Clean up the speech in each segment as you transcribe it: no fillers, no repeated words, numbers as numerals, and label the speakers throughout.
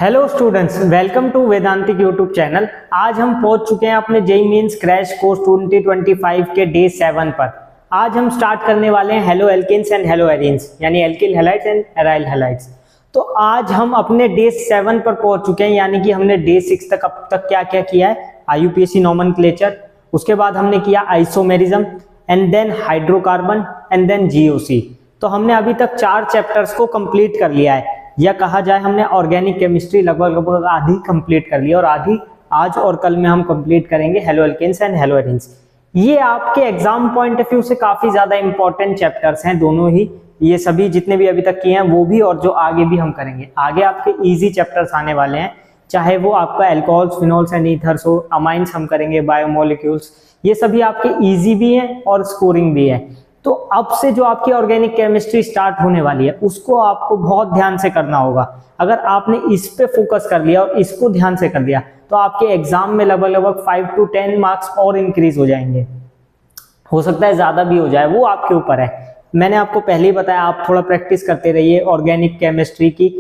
Speaker 1: Hello students, welcome to Vedantik YouTube channel. आज हम पहुंच चुके हैं अपने जेईई मेंस क्रैश कोर्स 2025 के डे 7 पर। आज हम स्टार्ट करने वाले हैं haloalkanes and haloarenes, यानी alkyl halides and aryl halides. तो आज हम अपने डे 7 पर पहुंच चुके हैं, यानी कि हमने डे 6 तक अब तक क्या क्या किया है। IUPAC नोमेनक्लेचर, उसके बाद हमने किया isomerism and then hydrocarbon and then GOC। तो हमने अभी तक 4 चैप्टर्स को कंप्लीट कर लिया है, या कहा जाए हमने ऑर्गेनिक केमिस्ट्री लगभग आधी कंप्लीट कर ली और आधी आज और कल में हम कंप्लीट करेंगे haloalkanes and haloarenes. ये आपके एग्जाम पॉइंट ऑफ व्यू से काफी ज्यादा इंपॉर्टेंट चैप्टर्स हैं दोनों ही, ये सभी जितने भी अभी तक किए हैं वो भी और जो आगे भी हम करेंगे। आगे आपके इजी चैप्टर्स आने वाले हैं, चाहे वो आपका एल्कोहल्स, फिनोल्स एंड ईथर्स हो, अमाइंस हम करेंगे, बायोमोलिक्यूल्स, ये सभी आपके इजी भी हैं और स्कोरिंग भी है। तो अब से जो आपकी ऑर्गेनिक केमिस्ट्री स्टार्ट होने वाली है उसको आपको बहुत ध्यान से करना होगा। अगर आपने इस पे फोकस कर लिया और इसको ध्यान से कर लिया तो आपके एग्जाम में लगभग 5 to 10 मार्क्स और इंक्रीज हो जाएंगे। हो सकता है ज्यादा भी हो जाए, वो आपके ऊपर है। मैंने आपको पहले ही बताया, आप थोड़ा प्रैक्टिस करते रहिए ऑर्गेनिक केमिस्ट्री की।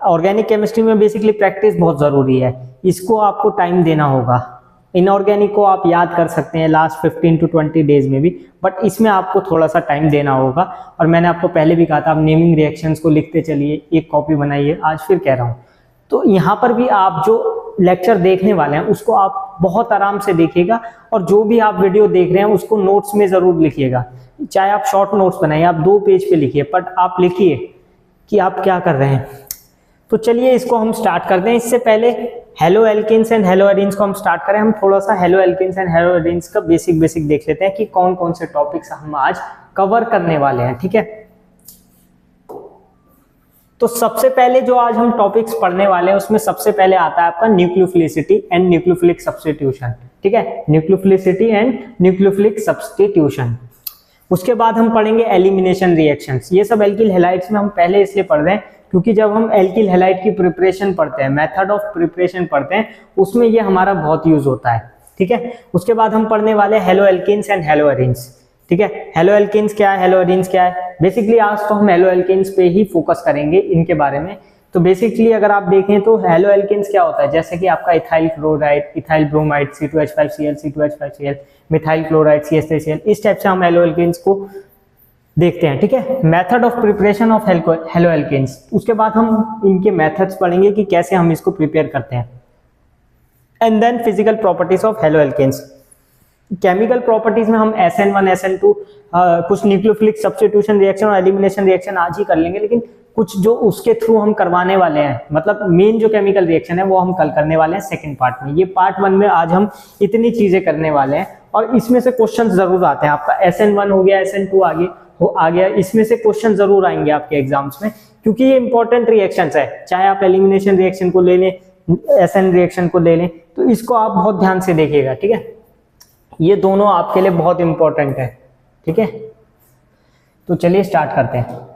Speaker 1: ऑर्गेनिक केमिस्ट्री में बेसिकली प्रैक्टिस बहुत जरूरी है, इसको आपको टाइम देना होगा। इनऑर्गेनिक को आप याद कर सकते हैं लास्ट 15 to 20 डेज में भी, बट इसमें आपको थोड़ा सा टाइम देना होगा। और मैंने आपको पहले भी कहा था, आप नेमिंग रिएक्शंस को लिखते चलिए, एक कॉपी बनाइए, आज फिर कह रहा हूँ। तो यहाँ पर भी आप जो लेक्चर देखने वाले हैं उसको आप बहुत आराम से देखिएगा, और जो भी आप वीडियो देख रहे हैं उसको नोट्स में जरूर लिखिएगा। चाहे आप शॉर्ट नोट्स बनाइए, आप 2 पेज पे लिखिए, बट आप लिखिए कि आप क्या कर रहे हैं। तो चलिए इसको हम स्टार्ट करते हैं। इससे पहले haloalkanes and haloarenes को हम स्टार्ट करें, हम थोड़ा सा haloalkanes and haloarenes का बेसिक देख लेते हैं कि कौन कौन से टॉपिक्स हम आज कवर करने वाले हैं। ठीक है, तो सबसे पहले जो आज हम टॉपिक्स पढ़ने वाले हैं उसमें सबसे पहले आता है आपका न्यूक्लियोफिलिसिटी एंड न्यूक्लियोफिलिक सब्स्टिट्यूशन। ठीक है, न्यूक्लियोफिलिसिटी एंड न्यूक्लियोफिलिक सब्स्टिट्यूशन। उसके बाद हम पढ़ेंगे एलिमिनेशन रिएक्शंस। ये सब एल्किल हैलाइड्स में हम पहले इसलिए पढ़ रहे हैं क्योंकि जब हम एल्किल हैलाइड की प्रिपरेशन पढ़ते हैं, मेथड ऑफ प्रिपरेशन पढ़ते हैं, उसमें ये हमारा बहुत यूज होता है। ठीक है, उसके बाद हम पढ़ने वाले haloalkanes and haloarenes. ठीक है, हेलो एल्केन्स क्या है, हेलो एरीन्स क्या है। बेसिकली आज तो हम हेलो एल्केन्स पे ही फोकस करेंगे, इनके बारे में। तो बेसिकली अगर आप देखें तो हेलो एल्केन्स क्या होता है, जैसे कि आपका ethyl chloride, ethyl bromide, C2H5Cl, C2H5Cl, methyl chloride, CH3Cl, इस टाइप से हम हेलो एल्केन्स को देखते हैं। ठीक है, method of preparation of haloalkanes. उसके बाद हम इनके मेथड्स पढ़ेंगे कि कैसे हम इसको प्रिपेयर करते हैं। And then physical properties of haloalkanes. Chemical properties में हम SN1 SN2 कुछ न्यूक्लियोफिलिक सब्स्टिट्यूशन रिएक्शन और एलिमिनेशन रिएक्शन आज ही कर लेंगे, लेकिन कुछ जो उसके थ्रू हम करवाने वाले हैं, मतलब मेन जो केमिकल रिएक्शन है वो हम कल करने वाले हैं सेकंड पार्ट में। ये पार्ट 1 में आज हम इतनी चीजें करने वाले हैं, और इसमें से क्वेश्चन जरूर आते हैं। आपका SN1 हो गया, SN2 आ गया, इसमें से क्वेश्चन जरूर आएंगे आपके एग्जाम्स में, क्योंकि ये इंपॉर्टेंट रिएक्शंस है। चाहे आप एलिमिनेशन रिएक्शन को ले लें, SN रिएक्शन को ले लें, तो इसको आप बहुत ध्यान से देखिएगा। ठीक है, ये दोनों आपके लिए बहुत इंपॉर्टेंट है। ठीक है, तो चलिए स्टार्ट करते हैं।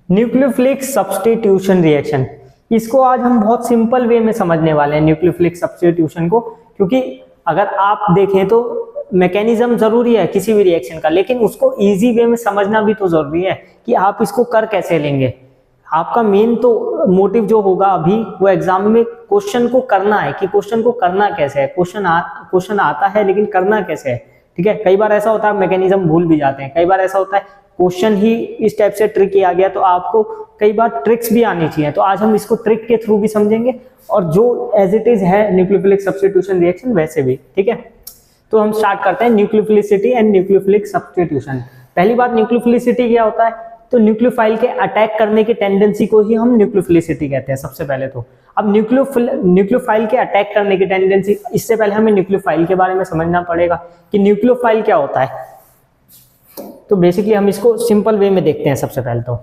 Speaker 1: न्यूक्लियोफिलिक सब्स्टिट्यूशन रिएक्शन, इसको आज हम बहुत सिंपल वे में समझने वाले हैं न्यूक्लियोफिलिक सब्स्टिट्यूशन को, क्योंकि अगर आप देखें तो मैकेनिज्म जरूरी है किसी भी रिएक्शन का, लेकिन उसको इजी वे में समझना भी तो जरूरी है कि आप इसको कर कैसे लेंगे। आपका मेन तो मोटिव जो होगा अभी वो एग्जाम में क्वेश्चन को करना है, कि क्वेश्चन को करना कैसे है। क्वेश्चन आता है लेकिन करना कैसे है। ठीक है, कई बार ऐसा होता है मैकेनिज्म भूल भी जाते हैं, कई बार ऐसा होता है क्वेश्चन ही इस टाइप से ट्रिकी आ गया, तो आपको कई बार ट्रिक्स भी आनी चाहिए। तो आज हम इसको ट्रिक के थ्रू भी समझेंगे, और जो एज इट इज है न्यूक्लियोफिलिक सब्स्टिट्यूशन रिएक्शन वैसे भी। ठीक है, तो हम स्टार्ट करते हैं न्यूक्लियोफिलिसिटी एंड न्यूक्लियोफिलिक सब्स्टिट्यूशन। पहली बात, न्यूक्लियोफिलिसिटी क्या होता है, तो न्यूक्लियोफाइल के अटैक करने की टेंडेंसी को ही हम न्यूक्लियोफिलिसिटी कहते हैं सबसे पहले तो। अब न्यूक्लियोफाइल के अटैक करने की टेंडेंसी, इससे पहले हमें न्यूक्लियोफाइल के बारे में समझना पड़ेगा कि न्यूक्लियोफाइल क्या होता है। तो बेसिकली हम इसको सिंपल वे में देखते हैं सबसे पहले तो।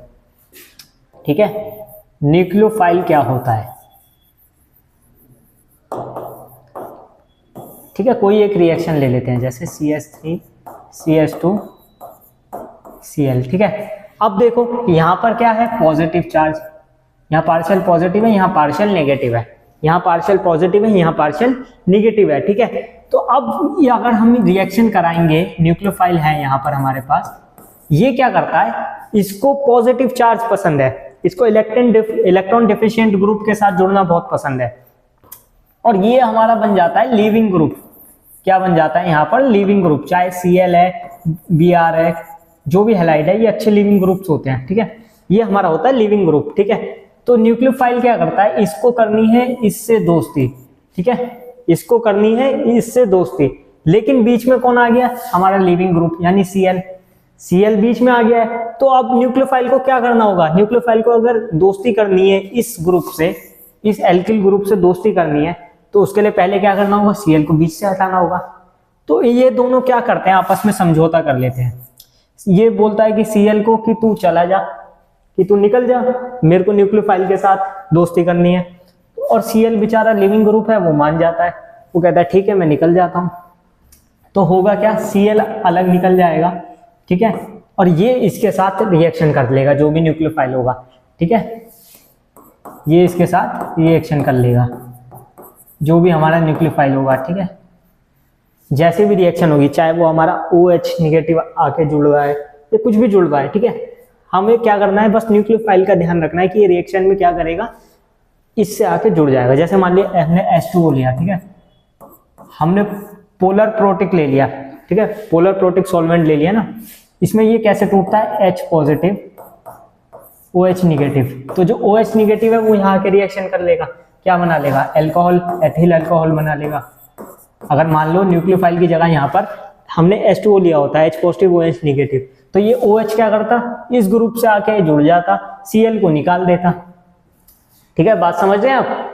Speaker 1: ठीक है, न्यूक्लियोफाइल क्या होता है। ठीक है, कोई एक रिएक्शन ले लेते हैं, जैसे CH3 CH2 Cl। ठीक है, अब देखो यहाँ पर क्या है, पॉजिटिव चार्ज, यहाँ पार्शियल पॉजिटिव है, यहाँ पार्शियल नेगेटिव है, यहाँ पार्शियल पॉजिटिव है, यहाँ पार्शियल नेगेटिव है। ठीक है, तो अब ये अगर हम रिएक्शन कराएंगे, न्यूक्लियोफाइल है यहाँ पर हमारे पास, ये क्या करता है, इसको पॉजिटिव चार्ज पसंद है, इसको इलेक्ट्रॉन डिफिशिएंट ग्रुप के साथ जुड़ना बहुत पसंद है, और ये हमारा बन जाता है लीविंग ग्रुप। क्या बन जाता है यहाँ पर? Leaving group. चाहे Cl है, Br है, जो भी हैलाइड है, ये अच्छे लीविंग ग्रुप्स होते हैं, ठीक है। ये हमारा होता है लीविंग ग्रुप, ठीक है। तो न्यूक्लियोफाइल क्या करता है, इसको करनी है इससे दोस्ती, ठीक है, इसको करनी है इससे दोस्ती, लेकिन बीच में कौन आ गया? हमारा लीविंग ग्रुप यानी Cl बीच में आ गया है। तो अब न्यूक्लियोफाइल को क्या करना होगा? न्यूक्लियोफाइल को अगर दोस्ती करनी है इस ग्रुप से, इस एल्किल ग्रुप से दोस्ती करनी है, तो उसके लिए पहले क्या करना होगा? Cl को बीच से हटाना होगा। तो ये दोनों क्या करते हैं, आपस में समझौता कर लेते हैं। ये बोलता है कि Cl को कि तू चला जा, कि तू निकल जा, मेरे को न्यूक्लियोफाइल के साथ दोस्ती करनी है। और Cl बेचारा लिविंग ग्रुप है, वो मान जाता है, वो कहता है ठीक है मैं निकल जाता हूं। तो होगा क्या? Cl अलग निकल जाएगा, ठीक है, और ये इसके साथ रिएक्शन कर लेगा, जो भी न्यूक्लियोफाइल होगा, ठीक है, ये इसके साथ रिएक्शन कर लेगा, जो भी हमारा न्यूक्लियोफाइल होगा, ठीक है। जैसे भी रिएक्शन होगी, चाहे वो हमारा OH निगेटिव आके जुड़ रहा है या कुछ भी जुड़ रहा है, ठीक है, हमें क्या करना है? बस न्यूक्लियोफाइल का ध्यान रखना है कि ये रिएक्शन में क्या करेगा, इससे आके जुड़ जाएगा। जैसे मान लिया हमने H2O लिया, ठीक है, हमने पोलर प्रोटिक ले लिया, ठीक है, पोलर प्रोटिक सॉल्वेंट ले लिया ना, इसमें ये कैसे टूटता है? H positive OH negative. तो जो OH निगेटिव है वो यहाँ आके रिएक्शन कर लेगा, क्या बना लेगा? अल्कोहल, एथिल अल्कोहल बना लेगा। अगर मान लो न्यूक्लियोफाइल की जगह यहाँ पर हमने H2O लिया होता है, H पॉजिटिव OH निगेटिव, तो ये OH क्या करता? इस ग्रुप से आके जुड़ जाता, Cl को निकाल देता, ठीक है। बात समझ रहे हैं आप?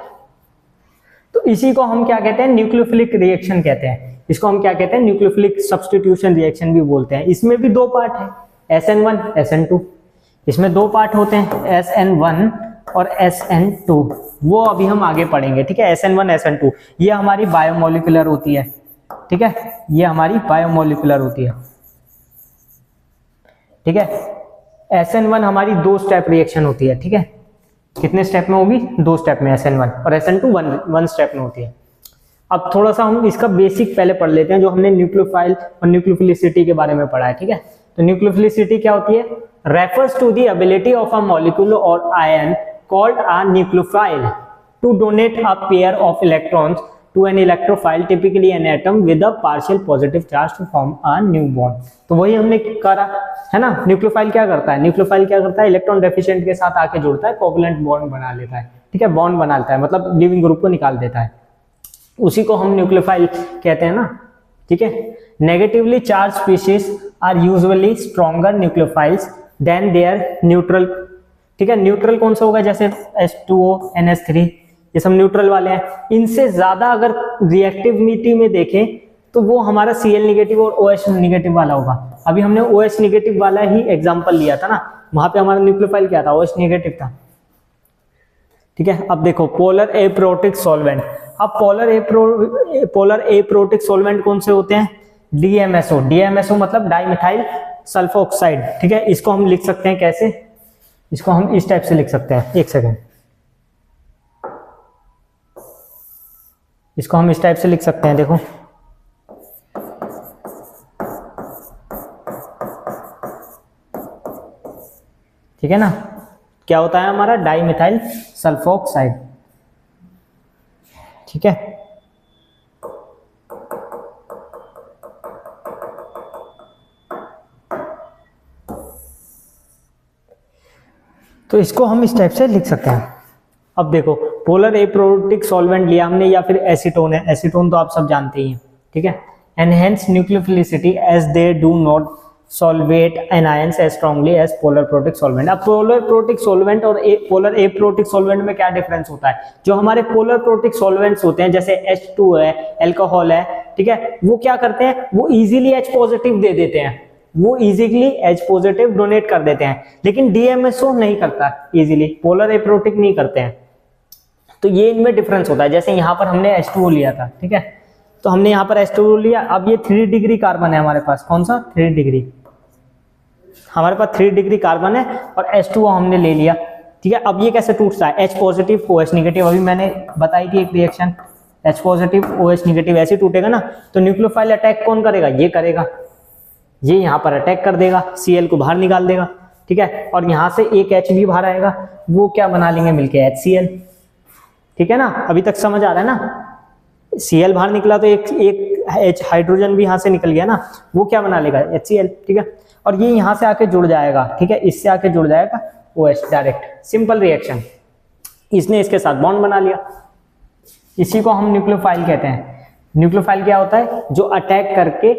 Speaker 1: तो इसी को हम क्या कहते हैं? न्यूक्लियोफिलिक रिएक्शन कहते हैं। इसको हम क्या कहते हैं? न्यूक्लियोफिलिक सब्स्टिट्यूशन रिएक्शन भी बोलते हैं। इसमें भी दो पार्ट है, SN1 SN2। इसमें दो पार्ट होते हैं, SN1 और SN2, वो अभी हम आगे पढ़ेंगे, ठीक है। SN1 SN2 ये हमारी बायोमोलिकुलर होती है, ठीक है, ये हमारी बायोमोलिकुलर होती है, ठीक है। SN1 हमारी 2 स्टेप रिएक्शन होती है, ठीक है। कितने स्टेप में होगी? 2 स्टेप में SN1, और SN2 1 स्टेप में होती है। अब थोड़ा सा हम इसका बेसिक पहले पढ़ लेते हैं, जो हमने न्यूक्लियोफाइल और न्यूक्लियोफिलिसिटी के बारे में पढ़ा है, ठीक है। तो न्यूक्लियोफिलिसिटी क्या होती है? Refers to the ability of a molecule or ion called a nucleophile to donate a pair of electrons to an electrophile, typically an atom with a partial positive charge to form a new bond। तो वही हमने करा है ना। Nucleophile क्या करता है? Nucleophile क्या करता है? इलेक्ट्रॉन डेफिशिएंट के साथ आके जुड़ता है, कोवलेंट बॉन्ड बना लेता है, ठीक है, बॉन्ड बनाता है, मतलब लिविंग ग्रुप को निकाल देता है, उसी को हम न्यूक्लियोफाइल कहते हैं ना, ठीक है। Negatively charge species are usually stronger nucleophiles than their neutral, ठीक है। न्यूट्रल कौन सा होगा? जैसे H2O NH3, ये सब न्यूट्रल वाले हैं। इनसे ज्यादा अगर रिएक्टिविटी में देखें तो वो हमारा Cl निगेटिव और OH निगेटिव वाला होगा। अभी हमने OH निगेटिव वाला ही एग्जांपल लिया था ना, वहां पे हमारा न्यूक्लियोफाइल क्या था? OH निगेटिव था, ठीक है। अब देखो पोलर एप्रोटिक सॉल्वेंट। अब पोलर एप्रोटिक सॉल्वेंट कौन से होते हैं? DMSO मतलब डाइमिथाइल सल्फोक्साइड, ठीक है। इसको हम लिख सकते हैं कैसे? इसको हम इस टाइप से लिख सकते हैं, एक सेकेंड, इसको हम इस टाइप से लिख सकते हैं, देखो, ठीक है ना। क्या होता है हमारा? डाइमिथाइल सल्फोक्साइड, ठीक है। तो इसको हम इस टाइप से लिख सकते हैं। अब देखो पोलर एप्रोटिक सॉल्वेंट लिया हमने, या फिर एसीटोन है, एसीटोन तो आप सब जानते ही हैं, ठीक है। Enhance nucleophilicity as they do not solvate anions as strongly as polar protic solvent. अब पोलर प्रोटिक सॉल्वेंट और पोलर एप्रोटिक सॉल्वेंट में क्या डिफरेंस होता है? जो हमारे पोलर प्रोटिक सॉल्वेंट्स होते हैं, जैसे H2 है, अल्कोहल है, ठीक है, वो क्या करते हैं? वो इजीली H पॉजिटिव दे देते हैं, वो इजीली H पॉजिटिव डोनेट कर देते हैं, लेकिन DMSO नहीं करता इजीली, पोलर एप्रोटिक नहीं करते हैं। तो ये इनमें डिफरेंस होता है। जैसे यहाँ पर हमने H2O लिया था, ठीक है, तो हमने यहाँ पर H2O लिया, अब ये 3 डिग्री कार्बन है हमारे पास, कौन सा? 3 डिग्री, हमारे पास 3 डिग्री कार्बन है और H2O हमने ले लिया, ठीक है। अब ये कैसे टूटता है? H पॉजिटिव OH निगेटिव, अभी मैंने बताई थी एक reaction, H positive OH negative, ऐसे टूटेगा ना। तो न्यूक्लियोफाइल अटैक कौन करेगा? ये करेगा, ये यहाँ पर अटैक कर देगा, Cl को बाहर निकाल देगा, ठीक है, और यहाँ से एक H भी बाहर आएगा, वो क्या बना लेंगे मिलके HCl। ठीक है ना, अभी तक समझ आ रहा है ना। Cl बाहर निकला तो एक H हाइड्रोजन भी यहाँ से निकल गया ना, वो क्या बना लेगा HCl। ठीक है, और ये यहाँ से आके जुड़ जाएगा। ठीक है, इससे आके जुड़ जाएगा OH डायरेक्ट, सिंपल रिएक्शन। इसने इसके साथ बॉन्ड बना लिया, इसी को हम न्यूक्लियोफाइल कहते हैं। न्यूक्लियोफाइल क्या होता है, जो अटैक करके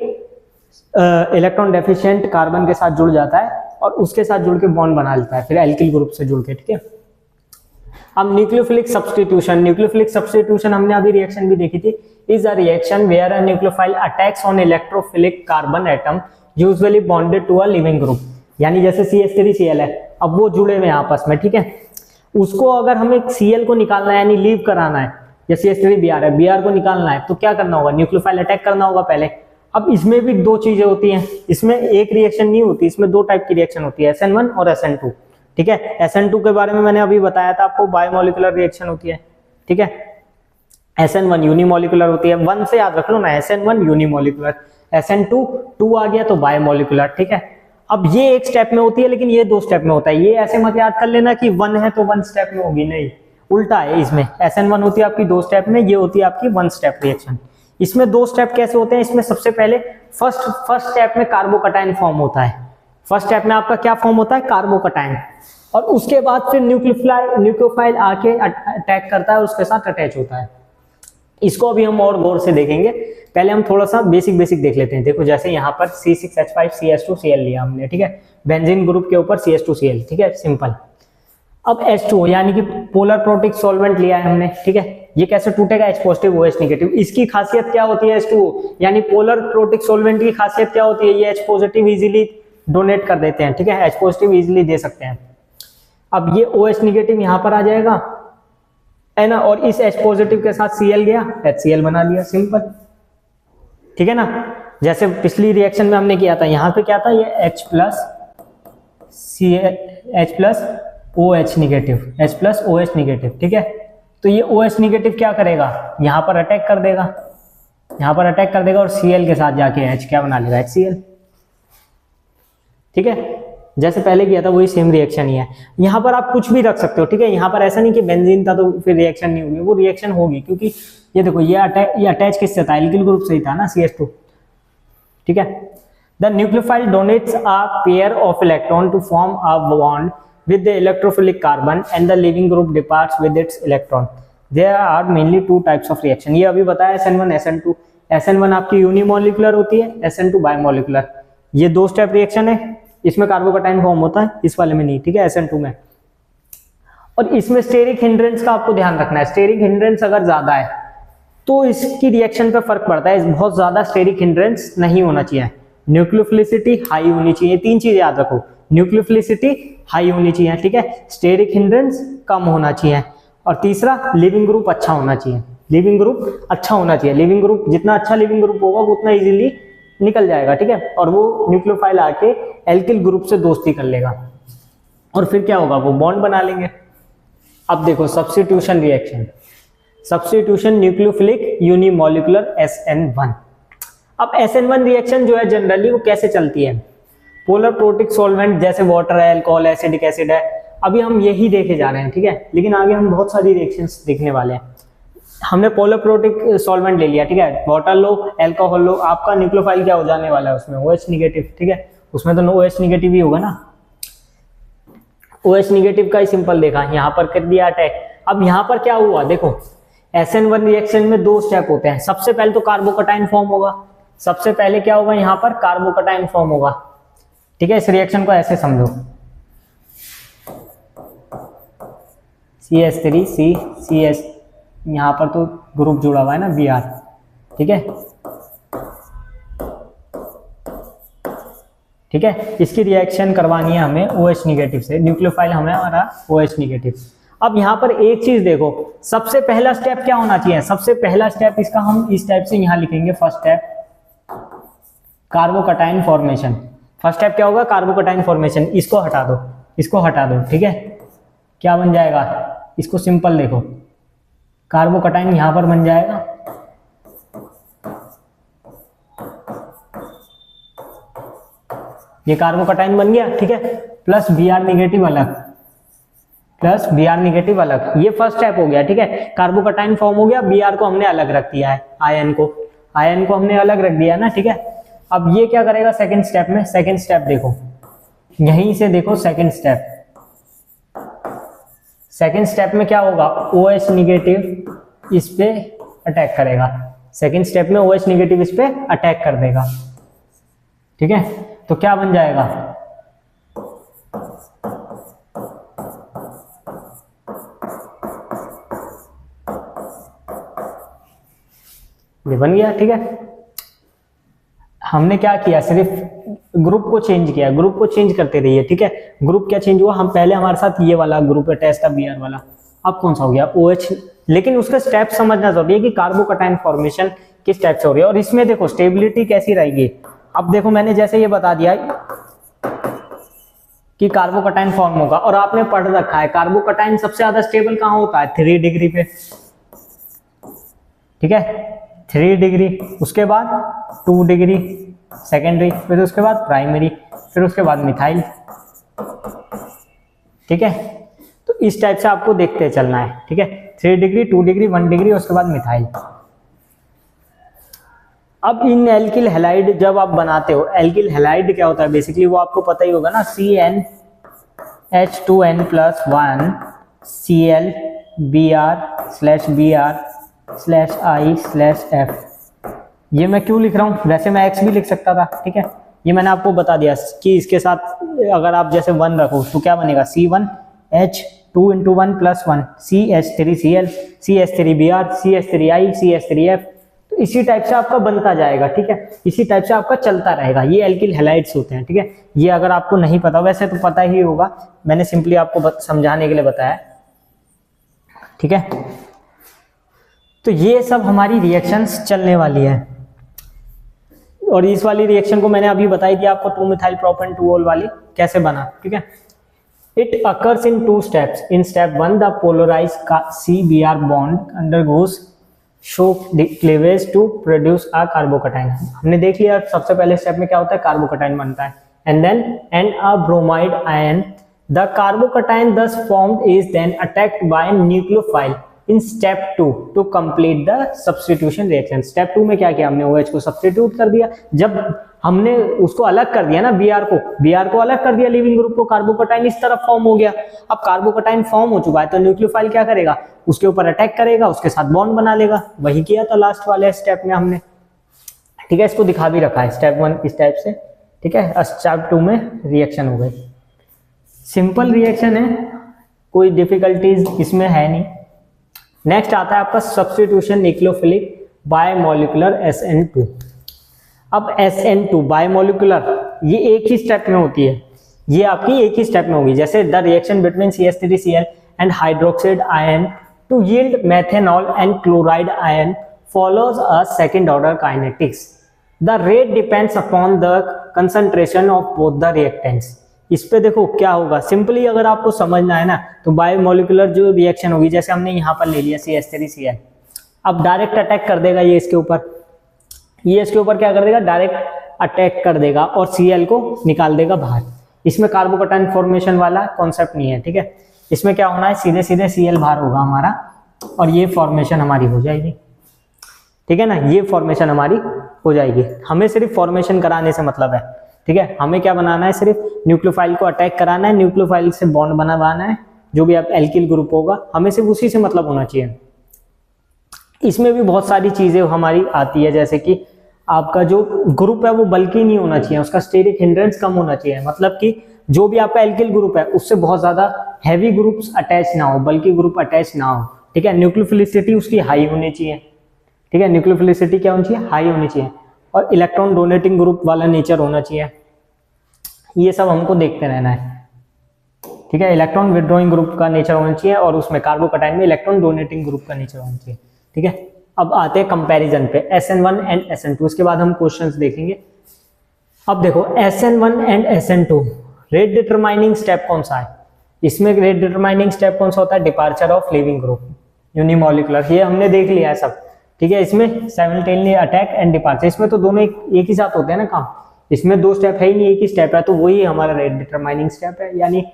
Speaker 1: इलेक्ट्रॉन डेफिशिएंट कार्बन के साथ जुड़ जाता है और उसके साथ जुड़ के बॉन्ड बना लेता है, फिर एल्किल ग्रुप से जुड़ के। ठीक है, अब न्यूक्लियोफिलिक सब्स्टिट्यूशन। न्यूक्लियोफिलिक सब्स्टिट्यूशन हमने अभी रिएक्शन भी देखी थी। Is a reaction where a nucleophile attacks on electrophilic carbon atom usually bonded to a leaving group. यानी जैसे CH3Cl है, अब वो जुड़े हुए हैं आपस में। ठीक है, उसको अगर हमें Cl को निकालना है यानी लीव कराना है, जैसे CH3Br है, Br को निकालना है तो क्या करना होगा, न्यूक्लियोफाइल अटैक करना होगा पहले। अब इसमें भी दो चीजें होती हैं, इसमें एक रिएक्शन नहीं होती, इसमें दो टाइप की रिएक्शन होती है, SN1 और SN2। ठीक है, SN2 के बारे में मैंने अभी बताया था आपको, बायोमोलिकुलर रिएक्शन होती है। ठीक है, SN1 यूनिमोलिकुलर होती है, 1 से याद रख लो ना, SN1 यूनिमोलिकुलर, SN2 2 आ गया तो बायोमोलिकुलर। ठीक है, अब ये एक स्टेप में होती है लेकिन ये 2 स्टेप में होता है। ये ऐसे मत याद कर लेना कि 1 है तो 1 स्टेप में होगी, नहीं, उल्टा है। इसमें SN1 होती है आपकी 2 स्टेप में, ये होती है आपकी 1 स्टेप रिएक्शन। इसमें 2 स्टेप कैसे होते हैं, इसमें सबसे पहले फर्स्ट स्टेप में कार्बोकटाइन फॉर्म होता है। फर्स्ट स्टेप में आपका क्या फॉर्म होता है, कार्बोकटाइन, और उसके बाद फिर न्यूक्लियोफाइल आके अटैक करता है और उसके साथ अटैच होता है। इसको अभी हम और गौर से देखेंगे, पहले हम थोड़ा सा बेसिक देख लेते हैं। देखो जैसे यहाँ पर C6H5CH2Cl लिया हमने। ठीक है, बेंजीन ग्रुप के ऊपर CH2Cl। ठीक है, सिंपल। अब H2O यानी कि पोलर प्रोटिक सॉल्वेंट लिया है हमने। ठीक है, ये कैसे टूटेगा, H पॉजिटिव OH निगेटिव। इसकी खासियत क्या होती है, H2O यानी पोलर प्रोटिक सॉल्वेंट की खासियत क्या होती है, ये H पॉजिटिव इजीली डोनेट कर देते हैं। ठीक है, H पॉजिटिव इजीली दे सकते हैं। अब ये OH निगेटिव यहाँ पर आ जाएगा है ना, और इस H पॉजिटिव के साथ Cl गया, HCl बना लिया, सिंपल। ठीक है ना, जैसे पिछली रिएक्शन में हमने किया था, यहाँ पे क्या था, ये H plus OH negative, H plus OH negative. ठीक है, तो ये OH निगेटिव क्या करेगा, यहाँ पर अटैक कर देगा, यहाँ पर अटैक कर देगा और Cl के साथ जाके H क्या बना लेगा, HCl। ठीक है, जैसे पहले किया था वही सेम रिएक्शन ही है। यहाँ पर आप कुछ भी रख सकते हो। ठीक है, यहाँ पर ऐसा नहीं कि बेंजीन था तो फिर रिएक्शन नहीं होगी, वो रिएक्शन होगी, क्योंकि ये देखो ये अटैच किससे था, एल्किल ग्रुप से ही था ना, CH2। ठीक है, the nucleophile donates a pair of electron to form a bond with the electrophilic carbon and the living group departs with its electron. There are mainly 2 types of reaction. ये अभी बताया SN1 SN2। SN1 आपकी unimolecular होती है, SN2 biomolecular. ये 2 step reaction है, इसमें कार्बोकटाइन form होता है, इस वाले में नहीं। ठीक है, SN2 में। और इसमें स्टेरिक हिंड्रेंस का आपको ध्यान रखना है। स्टेरिक हिंड्रेंस अगर ज्यादा है तो इसकी रिएक्शन पे फर्क पड़ता है। बहुत ज्यादा स्टेरिक हिंड्रेंस नहीं होना चाहिए, न्यूक्लियोफिलिसिटी हाई होनी चाहिए। 3 चीजें याद रखो, न्यूक्लियोफिलिसिटी हाई होनी चाहिए। ठीक है, स्टेरिक हिंड्रेंस कम होना चाहिए, और तीसरा लिविंग ग्रुप अच्छा होना चाहिए। लिविंग ग्रुप अच्छा होना चाहिए। लिविंग ग्रुप जितना अच्छा लिविंग ग्रुप होगा उतना इजीली निकल जाएगा। ठीक है, और वो न्यूक्लियोफाइल आके एल्किल ग्रुप से दोस्ती कर लेगा और फिर क्या होगा, वो बॉन्ड बना लेंगे। अब देखो substitution reaction, substitution nucleophilic unimolecular SN1। अब SN1 रिएक्शन जो है जनरली वो कैसे चलती है, पोलर प्रोटिक सॉल्वेंट जैसे वाटर है, अल्कोहल, एसिडिक एसिड है, अभी हम यही देखे जा रहे हैं। ठीक है, लेकिन आगे हम बहुत सारी रिएक्शंस देखने वाले हैं। हमने पोलर प्रोटिक सॉल्वेंट ले लिया। ठीक है, वाटर लो, अल्कोहल लो, आपका न्यूक्लियोफाइल क्या हो जाने वाला है उसमें, OH निगेटिव। ठीक है, उसमें तो OH निगेटिव ही होगा ना। OH निगेटिव का ही सिंपल देखा, यहाँ पर कर दिया अटैक। अब यहाँ पर क्या हुआ, देखो SN1 रिएक्शन में 2 स्टेप होते हैं। सबसे पहले तो कार्बोकटाइन फॉर्म होगा, सबसे पहले क्या होगा, यहाँ पर कार्बोकटाइन फॉर्म होगा। ठीक है, इस रिएक्शन को ऐसे समझो, CH3CCS, यहाँ पर तो ग्रुप जुड़ा हुआ है ना Br। ठीक है, ठीक है, इसकी रिएक्शन करवानी है हमें OH निगेटिव से, न्यूक्लियोफाइल हमें हमारा OH निगेटिव। अब यहाँ पर एक चीज देखो, सबसे पहला स्टेप क्या होना चाहिए, सबसे पहला स्टेप इसका हम इस टाइप से यहाँ लिखेंगे, first step कार्बोकटाइन formation. First step क्या होगा, कार्बोकटाइन फॉर्मेशन। इसको हटा दो, इसको हटा दो। ठीक है, क्या बन जाएगा, इसको सिंपल देखो, कार्बोकटाइन यहां पर बन जाएगा, ये कार्बोकटाइन बन गया। ठीक है, प्लस Br निगेटिव अलग, प्लस Br निगेटिव अलग, ये फर्स्ट स्टेप हो गया, ठीक है। कार्बोकटाइन फॉर्म हो गया, Br को हमने अलग रख दिया है, आयन को हमने अलग रख दिया ना, ठीक है। अब ये क्या करेगा सेकंड स्टेप में, सेकंड स्टेप देखो यहीं से देखो, सेकंड स्टेप में क्या होगा, OH निगेटिव इस पे अटैक करेगा, सेकंड स्टेप में OH निगेटिव इस पे अटैक कर देगा, ठीक है। तो क्या बन जाएगा, ये बन गया, ठीक है। हमने क्या किया, सिर्फ ग्रुप को चेंज किया, ग्रुप को चेंज करते रहिए, ठीक है। ग्रुप क्या चेंज हुआ, हम पहले हमारे साथ ये वाला ग्रुप अटैच था Br वाला, अब कौन सा हो गया OH, लेकिन उसका स्टेप समझना जरूरी है कि कार्बोकटाइन फॉर्मेशन किस स्टेप से हो रही है। और इसमें देखो स्टेबिलिटी कैसी रहेगी, अब देखो मैंने जैसे ये बता दिया कि कार्बोकटाइन फॉर्म होगा, और आपने पढ़ रखा है कार्बोकटाइन सबसे ज्यादा स्टेबल कहाँ होता है, 3 डिग्री पे, ठीक है, 3 डिग्री, उसके बाद 2 डिग्री सेकेंडरी, फिर उसके बाद प्राइमरी, फिर उसके बाद मिथाइल, ठीक है। तो इस टाइप से आपको देखते चलना है, ठीक है, 3 डिग्री 2 डिग्री 1 डिग्री, उसके बाद मिथाइल। अब इन एल्किल हैलाइड जब आप बनाते हो, एल्किल हैलाइड क्या होता है बेसिकली वो आपको पता ही होगा ना, CnH2n+1 Cl(Br)/Br/I/F। ये मैं क्यों लिख रहा हूँ, वैसे मैं X भी लिख सकता था, ठीक है। ये मैंने आपको बता दिया कि इसके साथ अगर आप जैसे 1 रखो तो क्या बनेगा, C1H2 × 1 + 1 CH3Cl CH3Br CH3I CH3F। तो इसी टाइप से आपका बनता जाएगा, ठीक है, इसी टाइप से आपका चलता रहेगा। ये एल्किल हैलाइड्स होते हैं, ठीक है। ये अगर आपको नहीं पता, वैसे तो पता ही होगा, मैंने सिंपली आपको समझाने के लिए बताया, ठीक है। तो ये सब हमारी रिएक्शंस चलने वाली है, और इस वाली रिएक्शन को मैंने अभी बताई थी आपको 2-methyl propan 2-ol वाली कैसे बना, ठीक है। It occurs in 2 steps. In step 1 the polarized C-Br bond undergoes shock cleavage to produce a carbocation. हमने देख लिया सबसे पहले स्टेप में क्या होता है, कार्बोकटाइन बनता है, and then a bromide ion. The carbocation thus formed is then attacked by nucleophile in step 2 to complete the substitution reaction. Step 2 में क्या किया हमने, OH को सब्स्टिट्यूट कर दिया। जब हमने उसको अलग कर दिया ना, Br को अलग कर दिया, लिविंग ग्रुप को, कार्बोकटाइन इस तरफ फॉर्म हो गया। अब कार्बोकटाइन फॉर्म हो चुका है तो न्यूक्लियोफाइल क्या करेगा, उसके ऊपर अटैक करेगा, उसके साथ बॉन्ड बना लेगा। वही किया था लास्ट वाले स्टेप में हमने, ठीक है। इसको दिखा भी रखा है स्टेप 1 इस टाइप से, ठीक है। स्टेप 2 में रिएक्शन हो गई, सिंपल रिएक्शन है, कोई डिफिकल्टीज इसमें है नहीं। नेक्स्ट आता है आपका सब्स्टिट्यूशन न्यूक्लियोफिलिक बायमोलिकुलर SN2। अब SN2 बायमोलिकुलर ये एक ही स्टेप में होती है, ये आपकी एक ही स्टेप में होगी। जैसे the reaction between CH3Cl and hydroxide ion to yield methanol and chloride ion follows a second order kinetics. The rate depends upon the concentration of both the reactants. इस पे देखो क्या होगा, सिंपली अगर आपको समझना है ना तो बायोमोलिकुलर जो रिएक्शन होगी, जैसे हमने यहाँ पर ले लिया CH3Cl, अब डायरेक्ट अटैक कर देगा ये इसके ऊपर, ये इसके ऊपर क्या कर देगा, डायरेक्ट अटैक कर देगा और Cl को निकाल देगा बाहर। इसमें कार्बोकटाइन फॉर्मेशन वाला कॉन्सेप्ट नहीं है, ठीक है। इसमें क्या होना है, सीधे सीधे Cl बाहर होगा हमारा और ये फॉर्मेशन हमारी हो जाएगी, ठीक है ना, ये फॉर्मेशन हमारी हो जाएगी। हमें सिर्फ फॉर्मेशन कराने से मतलब है, ठीक है। हमें क्या बनाना है, सिर्फ न्यूक्लियोफाइल को अटैक कराना है, न्यूक्लियोफाइल से बॉन्ड बनाना है, जो भी आप एल्किल ग्रुप होगा, हमें सिर्फ उसी से मतलब होना चाहिए। इसमें भी बहुत सारी चीजें हमारी आती है, जैसे कि आपका जो ग्रुप है वो बल्कि नहीं होना चाहिए, उसका स्टेरिक हिंड्रेंस कम होना चाहिए, मतलब कि जो भी आपका एल्किल ग्रुप है उससे बहुत ज्यादा हैवी ग्रुप्स अटैच ना हो, बल्कि ग्रुप अटैच ना हो, ठीक है। न्यूक्लियोफिलिसिटी उसकी हाई होनी चाहिए, ठीक है। न्यूक्लियोफिलिसिटी क्या होनी चाहिए, हाई होनी चाहिए, और इलेक्ट्रॉन डोनेटिंग ग्रुप वाला नेचर होना चाहिए। ये सब हमको देखते रहना है, ठीक है। इलेक्ट्रॉन विड्रॉइंग ग्रुप का नेचर होना चाहिए और उसमें कार्बोकटाइन में इलेक्ट्रॉन डोनेटिंग ग्रुप का नेचर होना चाहिए, ठीक है। अब आते हैं कंपैरिजन पे SN1 एंड SN2, उसके बाद हम क्वेश्चंस देखेंगे। अब देखो SN1 and SN2 rate determining step कौन सा है, इसमें रेट डिटरमाइनिंग स्टेप कौन सा होता है, departure of leaving group unimolecular, ये हमने देख लिया है सब, ठीक है। इसमें साइमल्टेनियस अटैक एंड डिपार्चर, इसमें तो दोनों एक ही साथ होते हैं ना काम, इसमें 2 स्टेप है ही नहीं, एक ही स्टेप है, तो वही हमारा रेट डिटरमाइनिंग स्टेप है। यानी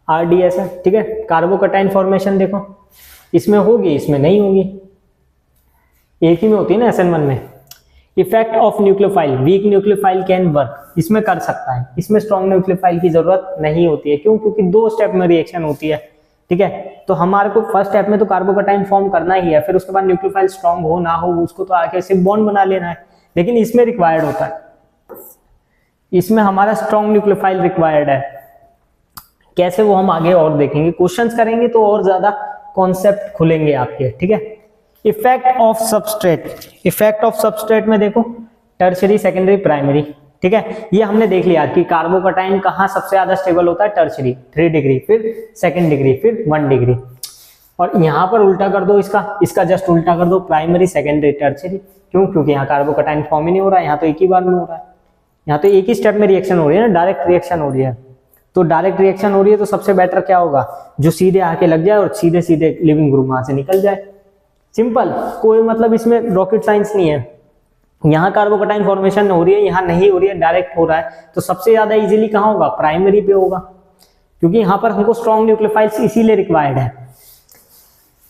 Speaker 1: RDS है, ठीक है। कार्बोकटाइन फॉर्मेशन देखो, इसमें होगी, इसमें नहीं होगी, एक ही में होती है ना SN1 में। Effect of nucleophile, weak nucleophile can work, इसमें कर सकता है, इसमें स्ट्रॉन्ग न्यूक्लियोफाइल की जरूरत नहीं होती है। क्यों? क्योंकि 2 स्टेप में रिएक्शन होती है, ठीक है। तो हमारे को फर्स्ट स्टेप में तो कार्बोकटाइन फॉर्म करना ही है, फिर उसके बाद न्यूक्लियोफाइल स्ट्रॉन्ग हो ना हो उसको तो आके सिर्फ बॉन्ड बना लेना है। लेकिन इसमें रिक्वायर्ड होता है, इसमें हमारा स्ट्रॉन्ग न्यूक्लियोफाइल रिक्वायर्ड है। कैसे, वो हम आगे और देखेंगे, क्वेश्चंस करेंगे तो और ज्यादा कॉन्सेप्ट खुलेंगे आपके, ठीक है। Effect of substrate, effect of substrate में देखो टर्शरी, सेकेंडरी, प्राइमरी, ठीक है। ये हमने देख लिया कि कार्बोकटाइन कहाँ सबसे ज्यादा स्टेबल होता है, टर्शरी 3 डिग्री, फिर 2 डिग्री, फिर 1 डिग्री। और यहाँ पर उल्टा कर दो, इसका जस्ट उल्टा कर दो, प्राइमरी, सेकेंडरी, टर्शरी। क्यों? क्योंकि यहाँ कार्बोकटाइन फॉर्म ही नहीं हो रहा है, यहाँ तो एक ही बार में हो रहा है, यहाँ तो एक ही स्टेप में रिएक्शन हो रही है ना, डायरेक्ट रिएक्शन हो रही है। तो डायरेक्ट रिएक्शन हो रही है तो सबसे बेटर क्या होगा, जो सीधे आके लग जाए और सीधे सीधे लिविंग ग्रुप वहां से निकल जाए। सिंपल, कोई मतलब इसमें रॉकेट साइंस नहीं है। यहाँ कार्बोकटाइन फॉर्मेशन हो रही है, यहाँ नहीं हो रही है, डायरेक्ट हो रहा है, तो सबसे ज्यादा इजीली कहाँ होगा, प्राइमरी पे होगा, क्योंकि यहाँ पर हमको स्ट्रॉन्ग न्यूक्लियोफाइल्स इसीलिए रिक्वायर्ड है।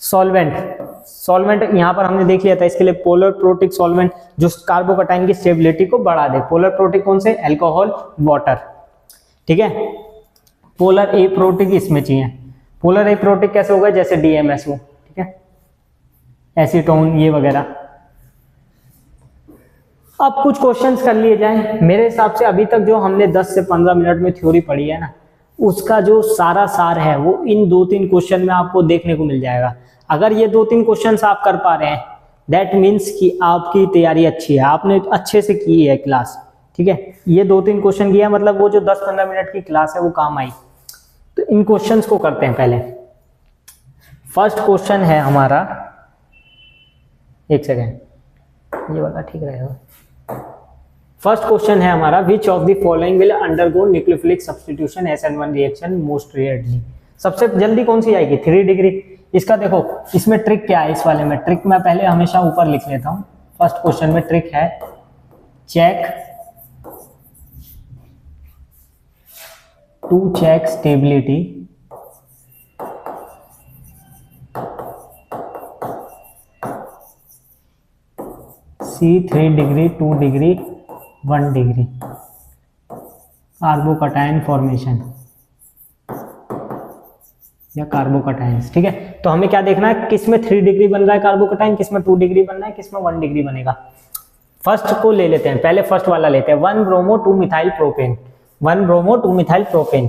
Speaker 1: सॉल्वेंट, सॉल्वेंट यहाँ पर हमने देख लिया था, इसके लिए पोलर प्रोटिक सॉल्वेंट जो कार्बोकटाइन की स्टेबिलिटी को बढ़ा दे। पोलर प्रोटिक कौन से, अल्कोहल, वाटर, ठीक है। पोलर एप्रोटिक इसमें चाहिए। पोलर एप्रोटिक कैसे होगा, जैसे DMSO, ठीक है, एसीटोन, ये वगैरह। अब कुछ क्वेश्चंस कर लिए जाए। मेरे हिसाब से अभी तक जो हमने 10 से 15 मिनट में थ्योरी पढ़ी है ना, उसका जो सारा सार है वो इन 2-3 क्वेश्चन में आपको देखने को मिल जाएगा। अगर ये 2-3 क्वेश्चंस आप कर पा रहे हैं, दैट मीन्स कि आपकी तैयारी अच्छी है, आपने अच्छे से की है क्लास, ठीक है। ये 2-3 क्वेश्चन किया मतलब वो जो 10-15 मिनट की क्लास है वो काम आई। तो इन क्वेश्चंस को करते हैं पहले। फर्स्ट क्वेश्चन है हमारा, एक सेकेंड, ये वाला ठीक रहेगा। फर्स्ट क्वेश्चन है हमारा, विच of the following will undergo nucleophilic substitution SN1 reaction most rarely. सबसे जल्दी कौन सी आएगी, 3 डिग्री। इसका देखो, इसमें ट्रिक क्या है, इस वाले में ट्रिक मैं पहले हमेशा ऊपर लिख लेता हूं। फर्स्ट क्वेश्चन में ट्रिक है, check to check stability C3 degree, 2 degree, 1 degree carbocation formation या कार्बोकटाइन्स, ठीक है। तो हमें क्या देखना है, किसमें 3 डिग्री बन रहा है कार्बोकटाइन, किसमें 2 डिग्री बन रहा है, किसमें 1 डिग्री बनेगा। फर्स्ट को ले लेते हैं, पहले फर्स्ट वाला लेते हैं, 1 bromo 2 methyl propane, 1 bromo 2 methyl propane,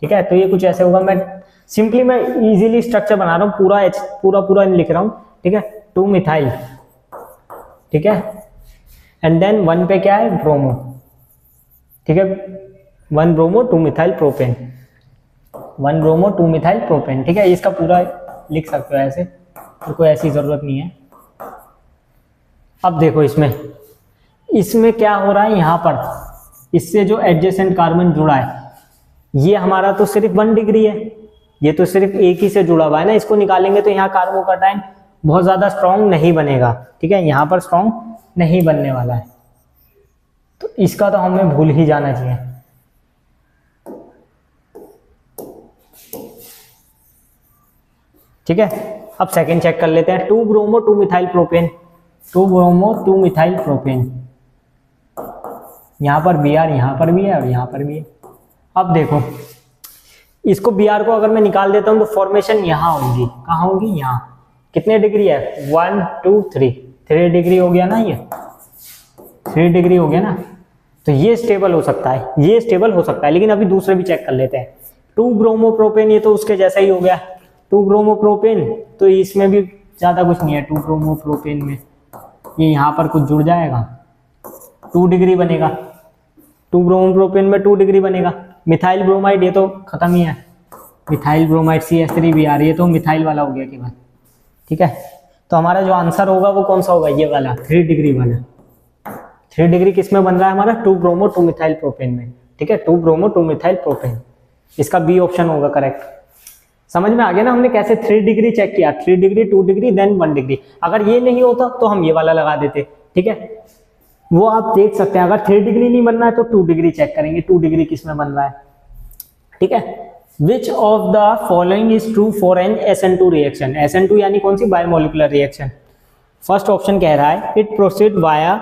Speaker 1: ठीक है। तो ये कुछ ऐसे होगा, मैं सिंपली मैं इजीली स्ट्रक्चर बना रहा हूँ, पूरा लिख रहा हूँ, ठीक है। 2 मिथाइल, ठीक है, एंड देन 1 पे क्या है, ब्रोमो, ठीक है। 1 bromo 2 methyl propane, 1 bromo 2 methyl propane, ठीक है। इसका पूरा लिख सकते हो ऐसे, तो कोई ऐसी जरूरत नहीं है। अब देखो इसमें क्या हो रहा है, यहाँ पर इससे जो एडजेसेंट कार्बन जुड़ा है, ये हमारा तो सिर्फ 1 डिग्री है, ये तो सिर्फ एक ही से जुड़ा हुआ है ना। इसको निकालेंगे तो यहाँ कार्बोकटाइन बहुत ज्यादा स्ट्रॉन्ग नहीं बनेगा, ठीक है, यहाँ पर स्ट्रॉन्ग नहीं बनने वाला है, तो इसका तो हमें भूल ही जाना चाहिए। ठीक है, अब सेकंड चेक कर लेते हैं, 2 bromo 2 methyl propane, 2 bromo 2 methyl propane, यहाँ पर Br यहाँ पर भी है और यहाँ पर भी है। अब देखो इसको Br को अगर मैं निकाल देता हूं तो फॉर्मेशन यहाँ होगी, कहाँ होगी, यहाँ। कितने डिग्री है, 1 2 3, 3 डिग्री हो गया ना, ये 3 डिग्री हो गया ना। तो ये स्टेबल हो सकता है, ये स्टेबल हो सकता है, लेकिन अभी दूसरे भी चेक कर लेते हैं। 2 ब्रोमो प्रोपेन, ये तो उसके जैसा ही हो गया, 2 ब्रोमो प्रोपेन, तो इसमें भी ज्यादा कुछ नहीं है। 2 ब्रोमो प्रोपेन में ये यहाँ पर कुछ जुड़ जाएगा, 2 डिग्री बनेगा, 2 ब्रोमो प्रोपेन में 2 डिग्री बनेगा। मिथाइल ब्रोमाइड, ये तो खत्म ही है, मिथाइल ब्रोमाइड CH3Br, ये तो मिथाइल वाला हो गया केवल, ठीक है। तो हमारा जो आंसर होगा वो कौन सा होगा, ये वाला 3 डिग्री वाला। 3 डिग्री किस में बन रहा है हमारा, 2 ब्रोमो 2 मिथाइल प्रोपेन में, ठीक है, 2 ब्रोमो 2 मिथाइल प्रोपेन, इसका बी ऑप्शन होगा करेक्ट। समझ में आ गया ना, हमने कैसे 3 डिग्री चेक किया, 3 डिग्री 2 डिग्री देन 1 डिग्री। अगर ये नहीं होता तो हम ये वाला लगा देते, ठीक है, वो आप देख सकते हैं। अगर 3 डिग्री नहीं बनना है तो 2 डिग्री चेक करेंगे, 2 डिग्री किस में बन रहा है, ठीक है। Which of the following is true for an SN2 reaction. SN2 यानी कौन सी, बायोमोलिकुलर रिएक्शन। फर्स्ट ऑप्शन कह रहा है it proceed via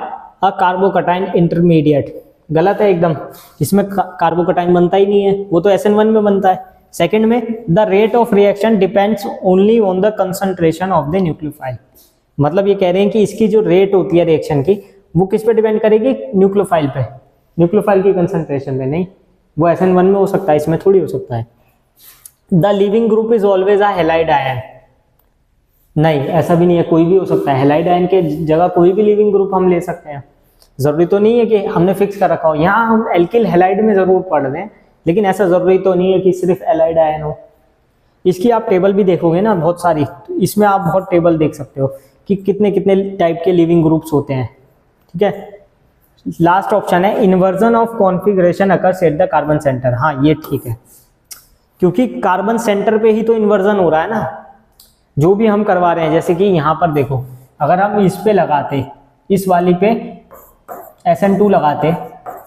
Speaker 1: a carbocation intermediate, गलत है एकदम, इसमें कार्बोकटाइन बनता ही नहीं है, वो तो SN1 में बनता है। सेकंड में the rate of reaction depends only on the concentration of the nucleophile, मतलब ये कह रहे हैं कि इसकी जो रेट होती है रिएक्शन की वो किस पे डिपेंड करेगी, न्यूक्लियोफाइल पे, न्यूक्लियोफाइल की कंसंट्रेशन पे नहीं, वो SN1 में हो सकता है, इसमें थोड़ी हो सकता है। The leaving group is always a halide ion, नहीं ऐसा भी नहीं है, कोई भी हो सकता है, हैलाइड आयन के जगह कोई भी लिविंग ग्रुप हम ले सकते हैं, जरूरी तो नहीं है कि हमने फिक्स कर रखा हो। यहाँ हम एल्किल हैलाइड में जरूर पढ़ दें, लेकिन ऐसा जरूरी तो नहीं है कि सिर्फ हैलाइड आयन हो। इसकी आप टेबल भी देखोगे ना बहुत सारी, तो इसमें आप बहुत टेबल देख सकते हो कि कितने कितने टाइप के लिविंग ग्रुप्स होते हैं, ठीक है। लास्ट ऑप्शन है inversion of configuration occurs at the carbon centre, हाँ ये ठीक है, क्योंकि कार्बन सेंटर पे ही तो इन्वर्जन हो रहा है ना, जो भी हम करवा रहे हैं। जैसे कि यहाँ पर देखो, अगर हम इस पे लगाते, इस वाली पे SN2 लगाते,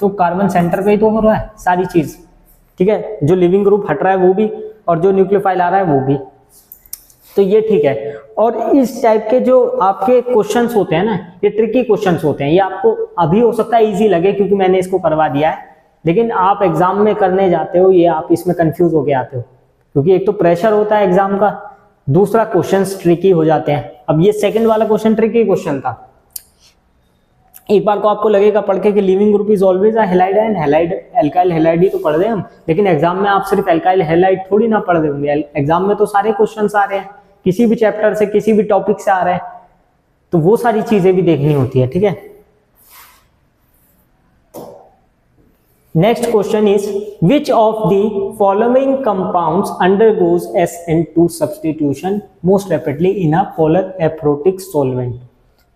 Speaker 1: तो कार्बन सेंटर पे ही तो हो रहा है सारी चीज, ठीक है, जो लिविंग ग्रुप हट रहा है वो भी, और जो न्यूक्लियोफाइल आ रहा है वो भी, तो ये ठीक है। और इस टाइप के जो आपके क्वेश्चंस होते हैं ना, ये ट्रिकी क्वेश्चंस होते हैं, ये आपको अभी हो सकता है इजी लगे क्योंकि मैंने इसको करवा दिया है, लेकिन आप एग्जाम में करने जाते हो ये आप इसमें कंफ्यूज होके आते हो, क्योंकि एक तो प्रेशर होता है एग्जाम का, दूसरा क्वेश्चंस ट्रिकी हो जाते हैं। अब ये सेकंड वाला क्वेश्चन ट्रिकी क्वेश्चन था, एक बार को आपको लगेगा पढ़ के कि leaving group is always a halide and halide, alkyl halide ही तो पढ़ रहे हैं हम, लेकिन एग्जाम में आप सिर्फ एल्काइल हैलाइड थोड़ी ना पढ़ रहे होंगे, एग्जाम में तो सारे क्वेश्चंस आ रहे हैं, किसी भी चैप्टर से किसी भी टॉपिक से आ रहे हैं, तो वो सारी चीजें भी देखनी होती है, ठीक है। Next question is which of the following compounds undergoes SN2 substitution most rapidly in a polar aprotic solvent.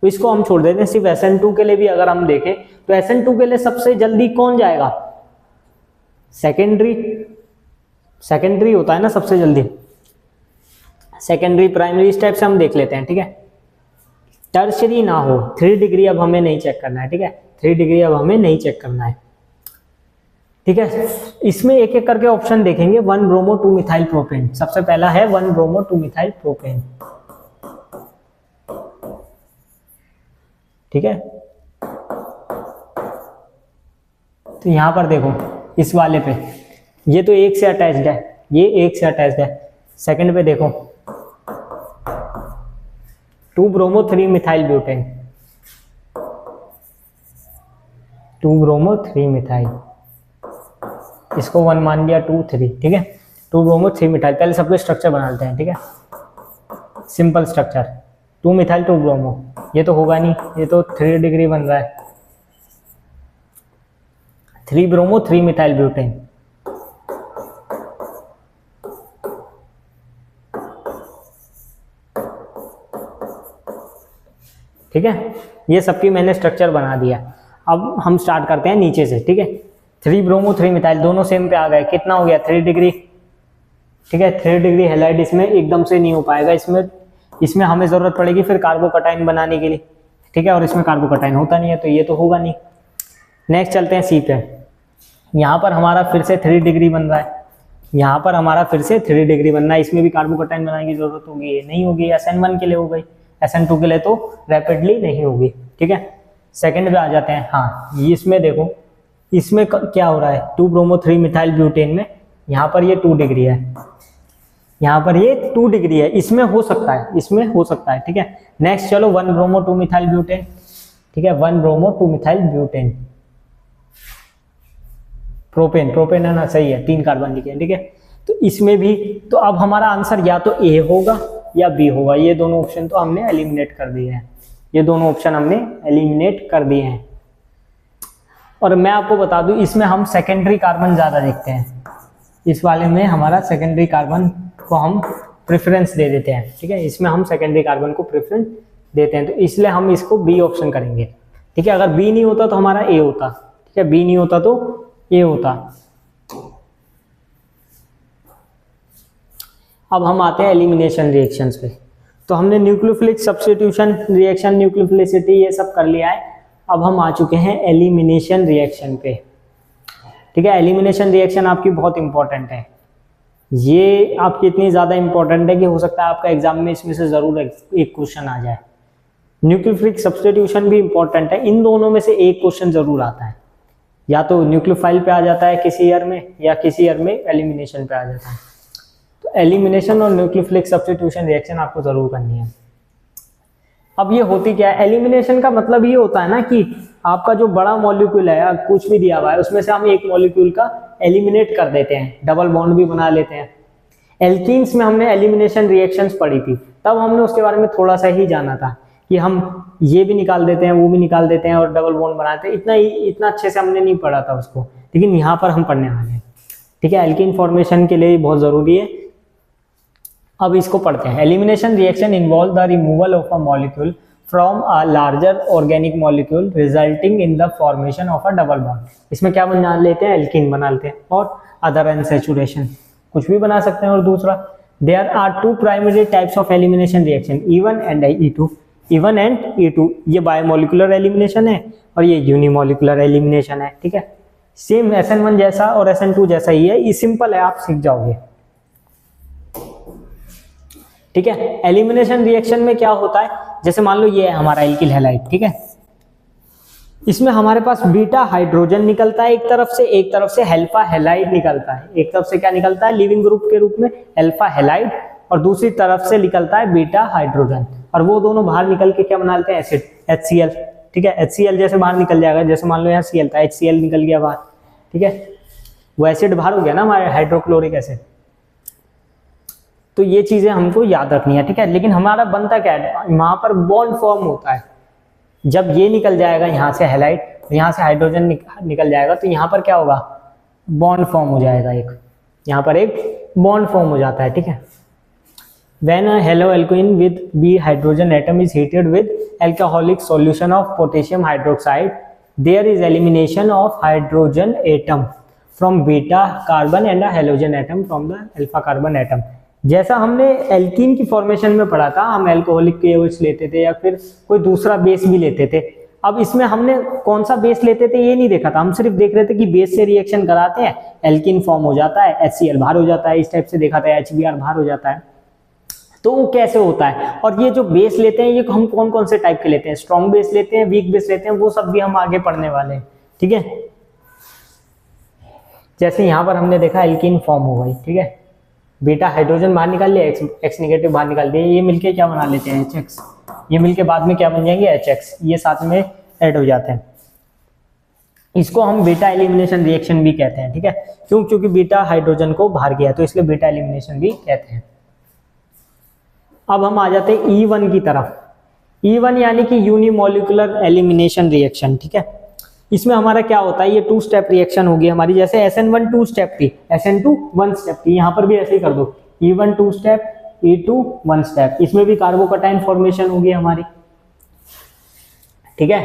Speaker 1: तो इसको हम छोड़ देते हैं, सिर्फ SN2 के लिए भी अगर हम देखें तो SN2 के लिए सबसे जल्दी कौन जाएगा, सेकेंडरी होता है ना सबसे जल्दी, सेकेंडरी प्राइमरी इस टाइप से हम देख लेते हैं, ठीक है। टर्शरी ना हो, 3 डिग्री अब हमें नहीं चेक करना है, ठीक है, 3 डिग्री अब हमें नहीं चेक करना है, ठीक है। इसमें एक एक करके ऑप्शन देखेंगे। 1 ब्रोमो 2 मिथाइल प्रोपेन, सबसे पहला है 1 ब्रोमो 2 मिथाइल प्रोपेन, ठीक है। तो यहां पर देखो इस वाले पे ये तो एक से अटैच्ड है, ये एक से अटैच्ड है। सेकंड पे देखो 2 bromo 3 methyl butane, 2 bromo 3 methyl, इसको 1 मान लिया, 2 3, ठीक है। 2 ब्रोमो 3 मिथाइल, पहले सबको स्ट्रक्चर बना लेते हैं, ठीक है, सिंपल स्ट्रक्चर। 2 मिथाइल 2 ब्रोमो, ये तो होगा नहीं, ये तो 3 डिग्री बन रहा है। 3 ब्रोमो 3 मिथाइल ब्यूटेन, ठीक है, ये सबकी मैंने स्ट्रक्चर बना दिया। अब हम स्टार्ट करते हैं नीचे से, ठीक है। 3 ब्रोमो 3 मिथाइल दोनों सेम पे आ गए, कितना हो गया 3 डिग्री, ठीक है। 3 डिग्री हैलाइड इसमें एकदम से नहीं हो पाएगा, इसमें हमें जरूरत पड़ेगी फिर कार्बोकटाइन बनाने के लिए, ठीक है, और इसमें कार्बोकटाइन होता नहीं है तो ये तो होगा नहीं। नेक्स्ट चलते हैं सी पे, यहाँ पर हमारा फिर से 3 डिग्री बन रहा है, यहाँ पर हमारा फिर से 3 डिग्री बनना है, इसमें भी कार्बोकटाइन बनाने की जरूरत होगी, ये नहीं होगी, SN1 के लिए हो गई, SN2 के लिए तो रैपिडली नहीं होगी, ठीक है। सेकंड पे आ जाते हैं, हाँ इसमें देखो, इसमें क्या हो रहा है 2 ब्रोमो 3 मिथाइल ब्यूटेन में, यहाँ पर ये 2 डिग्री है, यहाँ पर ये 2 डिग्री है, इसमें हो सकता है, इसमें हो सकता है, ठीक है। नेक्स्ट चलो 1 ब्रोमो 2 मिथाइल ब्यूटेन, ठीक है, 1 ब्रोमो 2 मिथाइल ब्यूटेन, प्रोपेन है ना, सही है, 3 कार्बन लिखे, ठीक है। तो इसमें भी तो अब हमारा आंसर या तो ए होगा या बी होगा, ये दोनों ऑप्शन तो हमने एलिमिनेट कर दिए हैं, ये दोनों ऑप्शन हमने एलिमिनेट कर दिए हैं। और मैं आपको बता दूं इसमें हम सेकेंडरी कार्बन ज्यादा देखते हैं, इस वाले में हमारा सेकेंडरी कार्बन को हम प्रेफरेंस दे देते हैं, ठीक है, इसमें हम सेकेंडरी कार्बन को प्रेफरेंस देते हैं, तो इसलिए हम इसको बी ऑप्शन करेंगे, ठीक है। अगर बी नहीं होता तो हमारा ए होता, ठीक है, बी नहीं होता तो ए होता। अब हम आते हैं एलिमिनेशन रिएक्शंस पे, तो हमने न्यूक्लियोफिलिक सब्स्टिट्यूशन रिएक्शन, न्यूक्लियोफिलिसिटी ये सब कर लिया है। अब हम आ चुके हैं एलिमिनेशन रिएक्शन पे, ठीक है। एलिमिनेशन रिएक्शन आपकी बहुत इंपॉर्टेंट है, ये आपकी इतनी ज़्यादा इंपॉर्टेंट है कि हो सकता है आपका एग्जाम में इसमें से ज़रूर एक क्वेश्चन आ जाए। न्यूक्लियोफिलिक सब्स्टिट्यूशन भी इंपॉर्टेंट है, इन दोनों में से एक क्वेश्चन ज़रूर आता है, या तो न्यूक्लियोफाइल पे आ जाता है किसी ईयर में, या किसी ईयर में एलिमिनेशन पे आ जाता है। तो एलिमिनेशन और न्यूक्लियोफिलिक सब्स्टिट्यूशन रिएक्शन आपको ज़रूर करनी है। अब ये होती क्या है, एलिमिनेशन का मतलब ये होता है ना कि आपका जो बड़ा मॉलिक्यूल है या कुछ भी दिया हुआ है उसमें से हम एक मॉलिक्यूल का एलिमिनेट कर देते हैं, डबल बॉन्ड भी बना लेते हैं। एल्कीन्स में हमने एलिमिनेशन रिएक्शंस पढ़ी थी, तब हमने उसके बारे में थोड़ा सा ही जाना था कि हम ये भी निकाल देते हैं, वो भी निकाल देते हैं और डबल बॉन्ड बनाते हैं। इतना अच्छे से हमने नहीं पढ़ा था उसको, लेकिन यहाँ पर हम पढ़ने वाले हैं, ठीक है। एल्कीन फॉर्मेशन के लिए बहुत ज़रूरी है। अब इसको पढ़ते हैं। Elimination reaction involve the removal of a molecule from a larger organic molecule resulting in the formation of a double bond. इसमें क्या बना लेते हैं, एल्कीन बना लेते हैं, और अदर अनसैचुरेशन कुछ भी बना सकते हैं। और दूसरा, there are two primary types of elimination reaction, E1 and E2। E1 and E2 ये बायोमोलिकुलर एलिमिनेशन है और ये यूनिमोलिकुलर एलिमिनेशन है, ठीक है। सेम SN1 जैसा और SN2 जैसा ही है, ये सिंपल है, आप सीख जाओगे, ठीक है। एलिमिनेशन रिएक्शन में क्या होता है, जैसे मान लो ये है हमारा एल्किल हैलाइड, ठीक है। इसमें हमारे पास बीटा हाइड्रोजन निकलता है एक तरफ से अल्फा हैलाइड निकलता है। एक तरफ से क्या निकलता है लिविंग ग्रुप के रूप में अल्फा हैलाइड, और दूसरी तरफ से निकलता है बीटा हाइड्रोजन, और वो दोनों बाहर निकल के क्या बना लेते हैं, एसिड HCl, ठीक है। HCl जैसे बाहर निकल जाएगा, जैसे मान लो यहाँ Cl था, HCl निकल गया बाहर, ठीक है, वो एसिड बाहर हो गया ना हमारे हाइड्रोक्लोरिक एसिड। तो ये चीजें हमको याद रखनी है, ठीक है। लेकिन हमारा बनता क्या है, वहां पर बॉन्ड फॉर्म होता है। जब ये निकल जाएगा यहाँ से हैलाइड, यहाँ से हाइड्रोजन निकल जाएगा, तो यहाँ पर क्या होगा, बॉन्ड फॉर्म हो जाएगा, एक यहाँ पर एक बॉन्ड फॉर्म हो जाता है, ठीक है। When a haloalkane with B hydrogen atom is heated with alcoholic solution of potassium hydroxide, there is elimination of hydrogen atom from beta carbon and a halogen atom from the alpha carbon atom। जैसा हमने alkene की formation में पढ़ा था, हम alcoholic KOH लेते थे या फिर कोई दूसरा बेस भी लेते थे। अब इसमें हमने कौन सा बेस लेते थे ये नहीं देखा था, हम सिर्फ देख रहे थे कि बेस से रिएक्शन कराते हैं, एल्कीन फॉर्म हो जाता है, HCl बाहर हो जाता है, इस टाइप से देखा था, HBr बाहर हो जाता है। तो वो कैसे होता है, और ये जो बेस लेते हैं ये हम कौन कौन से टाइप के लेते हैं, स्ट्रॉन्ग बेस लेते हैं, वीक बेस लेते हैं, वो सब भी हम आगे पढ़ने वाले हैं, ठीक है। जैसे यहाँ पर हमने देखा एल्कीन फॉर्म हो गई, ठीक है, बीटा हाइड्रोजन बाहर निकाल लिया, एक्स नेगेटिव बाहर निकाल दिया, ये मिलके क्या बना लेते हैं, HX, ये मिलके बाद में क्या बन जाएंगे, HX, ये साथ में ऐड हो जाते हैं। इसको हम बीटा एलिमिनेशन रिएक्शन भी कहते हैं, ठीक है, क्योंकि बीटा हाइड्रोजन को बाहर किया तो इसलिए बीटा एलिमिनेशन भी कहते हैं। अब हम आ जाते हैं E1 की तरफ। E1 यानी कि यूनिमोलिकुलर एलिमिनेशन रिएक्शन, ठीक है। इसमें हमारा क्या होता है, ये 2 स्टेप रिएक्शन होगी हमारी, जैसे SN1 2 स्टेप थी, SN2 1 स्टेप थी, यहाँ पर भी ऐसे ही कर दो, E1 2 स्टेप, E2 1 स्टेप। इसमें भी कार्बोकटाइन फॉर्मेशन होगी हमारी, ठीक है।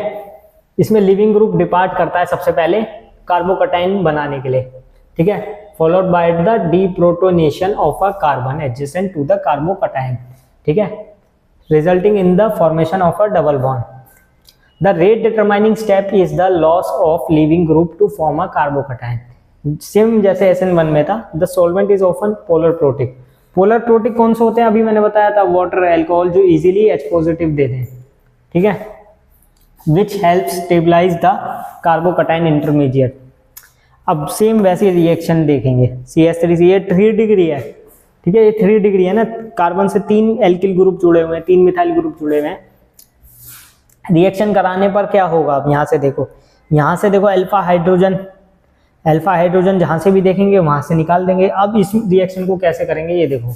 Speaker 1: इसमें लिविंग ग्रुप डिपार्ट करता है सबसे पहले कार्बोकटाइन बनाने के लिए, ठीक है, followed by the deprotonation of a carbon adjacent to the carbocation, ठीक है, resulting in the formation of a double bond. The rate determining step is the loss of leaving group to form a carbocation. Same जैसे SN1 में था, the solvent is often polar protic. Polar protic कौन से होते हैं, अभी मैंने बताया था, वाटर, अल्कोहल, जो इजीली H पॉजिटिव दे दें, ठीक है, विच help stabilize the carbocation intermediate. अब सेम वैसी रिएक्शन देखेंगे, CH3 से ये 3 डिग्री है, ठीक है, ये 3 डिग्री है ना, कार्बन से 3 एल्किल ग्रुप जुड़े हुए हैं, 3 मिथाइल ग्रुप जुड़े हुए हैं। रिएक्शन कराने पर क्या होगा, अब यहाँ से देखो अल्फा हाइड्रोजन जहां से भी देखेंगे वहां से निकाल देंगे। अब इस रिएक्शन को कैसे करेंगे ये देखो,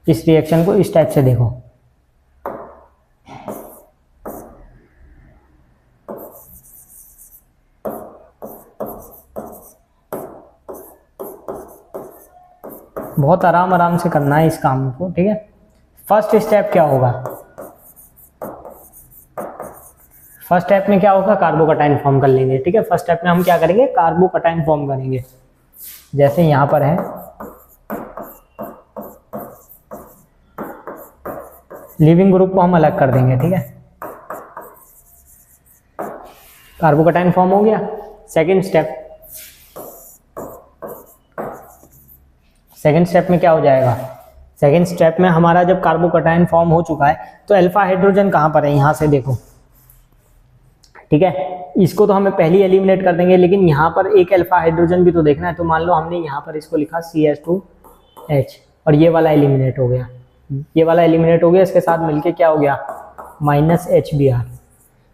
Speaker 1: इस रिएक्शन को इस टाइप से देखो, बहुत आराम से करना है इस काम को, ठीक है। फर्स्ट स्टेप क्या होगा, फर्स्ट स्टेप में क्या होगा, कार्बोकटाइन फॉर्म कर लेंगे, ठीक है। फर्स्ट स्टेप में हम क्या करेंगे, कार्बोकटाइन फॉर्म करेंगे, जैसे यहां पर है, लिविंग ग्रुप को हम अलग कर देंगे, ठीक है। कार्बोकैटायन फॉर्म हो गया। सेकेंड स्टेप में क्या हो जाएगा, सेकेंड स्टेप में हमारा जब कार्बोकैटायन फॉर्म हो चुका है तो अल्फा हाइड्रोजन कहाँ पर है, यहाँ से देखो, ठीक है। इसको तो हमें पहले एलिमिनेट कर देंगे, लेकिन यहाँ पर एक अल्फा हाइड्रोजन भी तो देखना है। तो मान लो हमने यहाँ पर इसको लिखा CH2H और ये वाला एलिमिनेट हो गया, ये वाला एलिमिनेट हो गया, इसके साथ मिलके क्या हो गया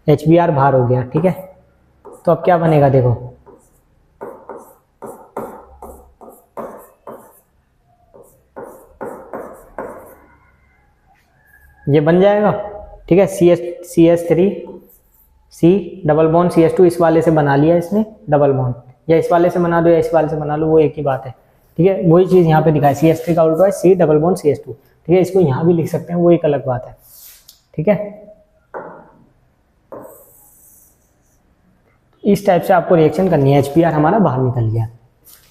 Speaker 1: -HBr बाहर हो गया, ठीक है। तो अब क्या बनेगा देखो, ये बन जाएगा, ठीक है। CH3C डबल बॉन्ड CH2 इस वाले से बना लिया इसने डबल बॉन्ड, या इस वाले से बना दो या इस वाले से बना लो, वो एक ही बात है, ठीक है। वही चीज़ यहाँ पे दिखाई, CH3 का उल्टा है C डबल बॉन्ड CH2, ठीक है। इसको यहाँ भी लिख सकते हैं, वो एक अलग बात है, ठीक है। इस टाइप से आपको रिएक्शन करनी है। HBr हमारा बाहर निकल गया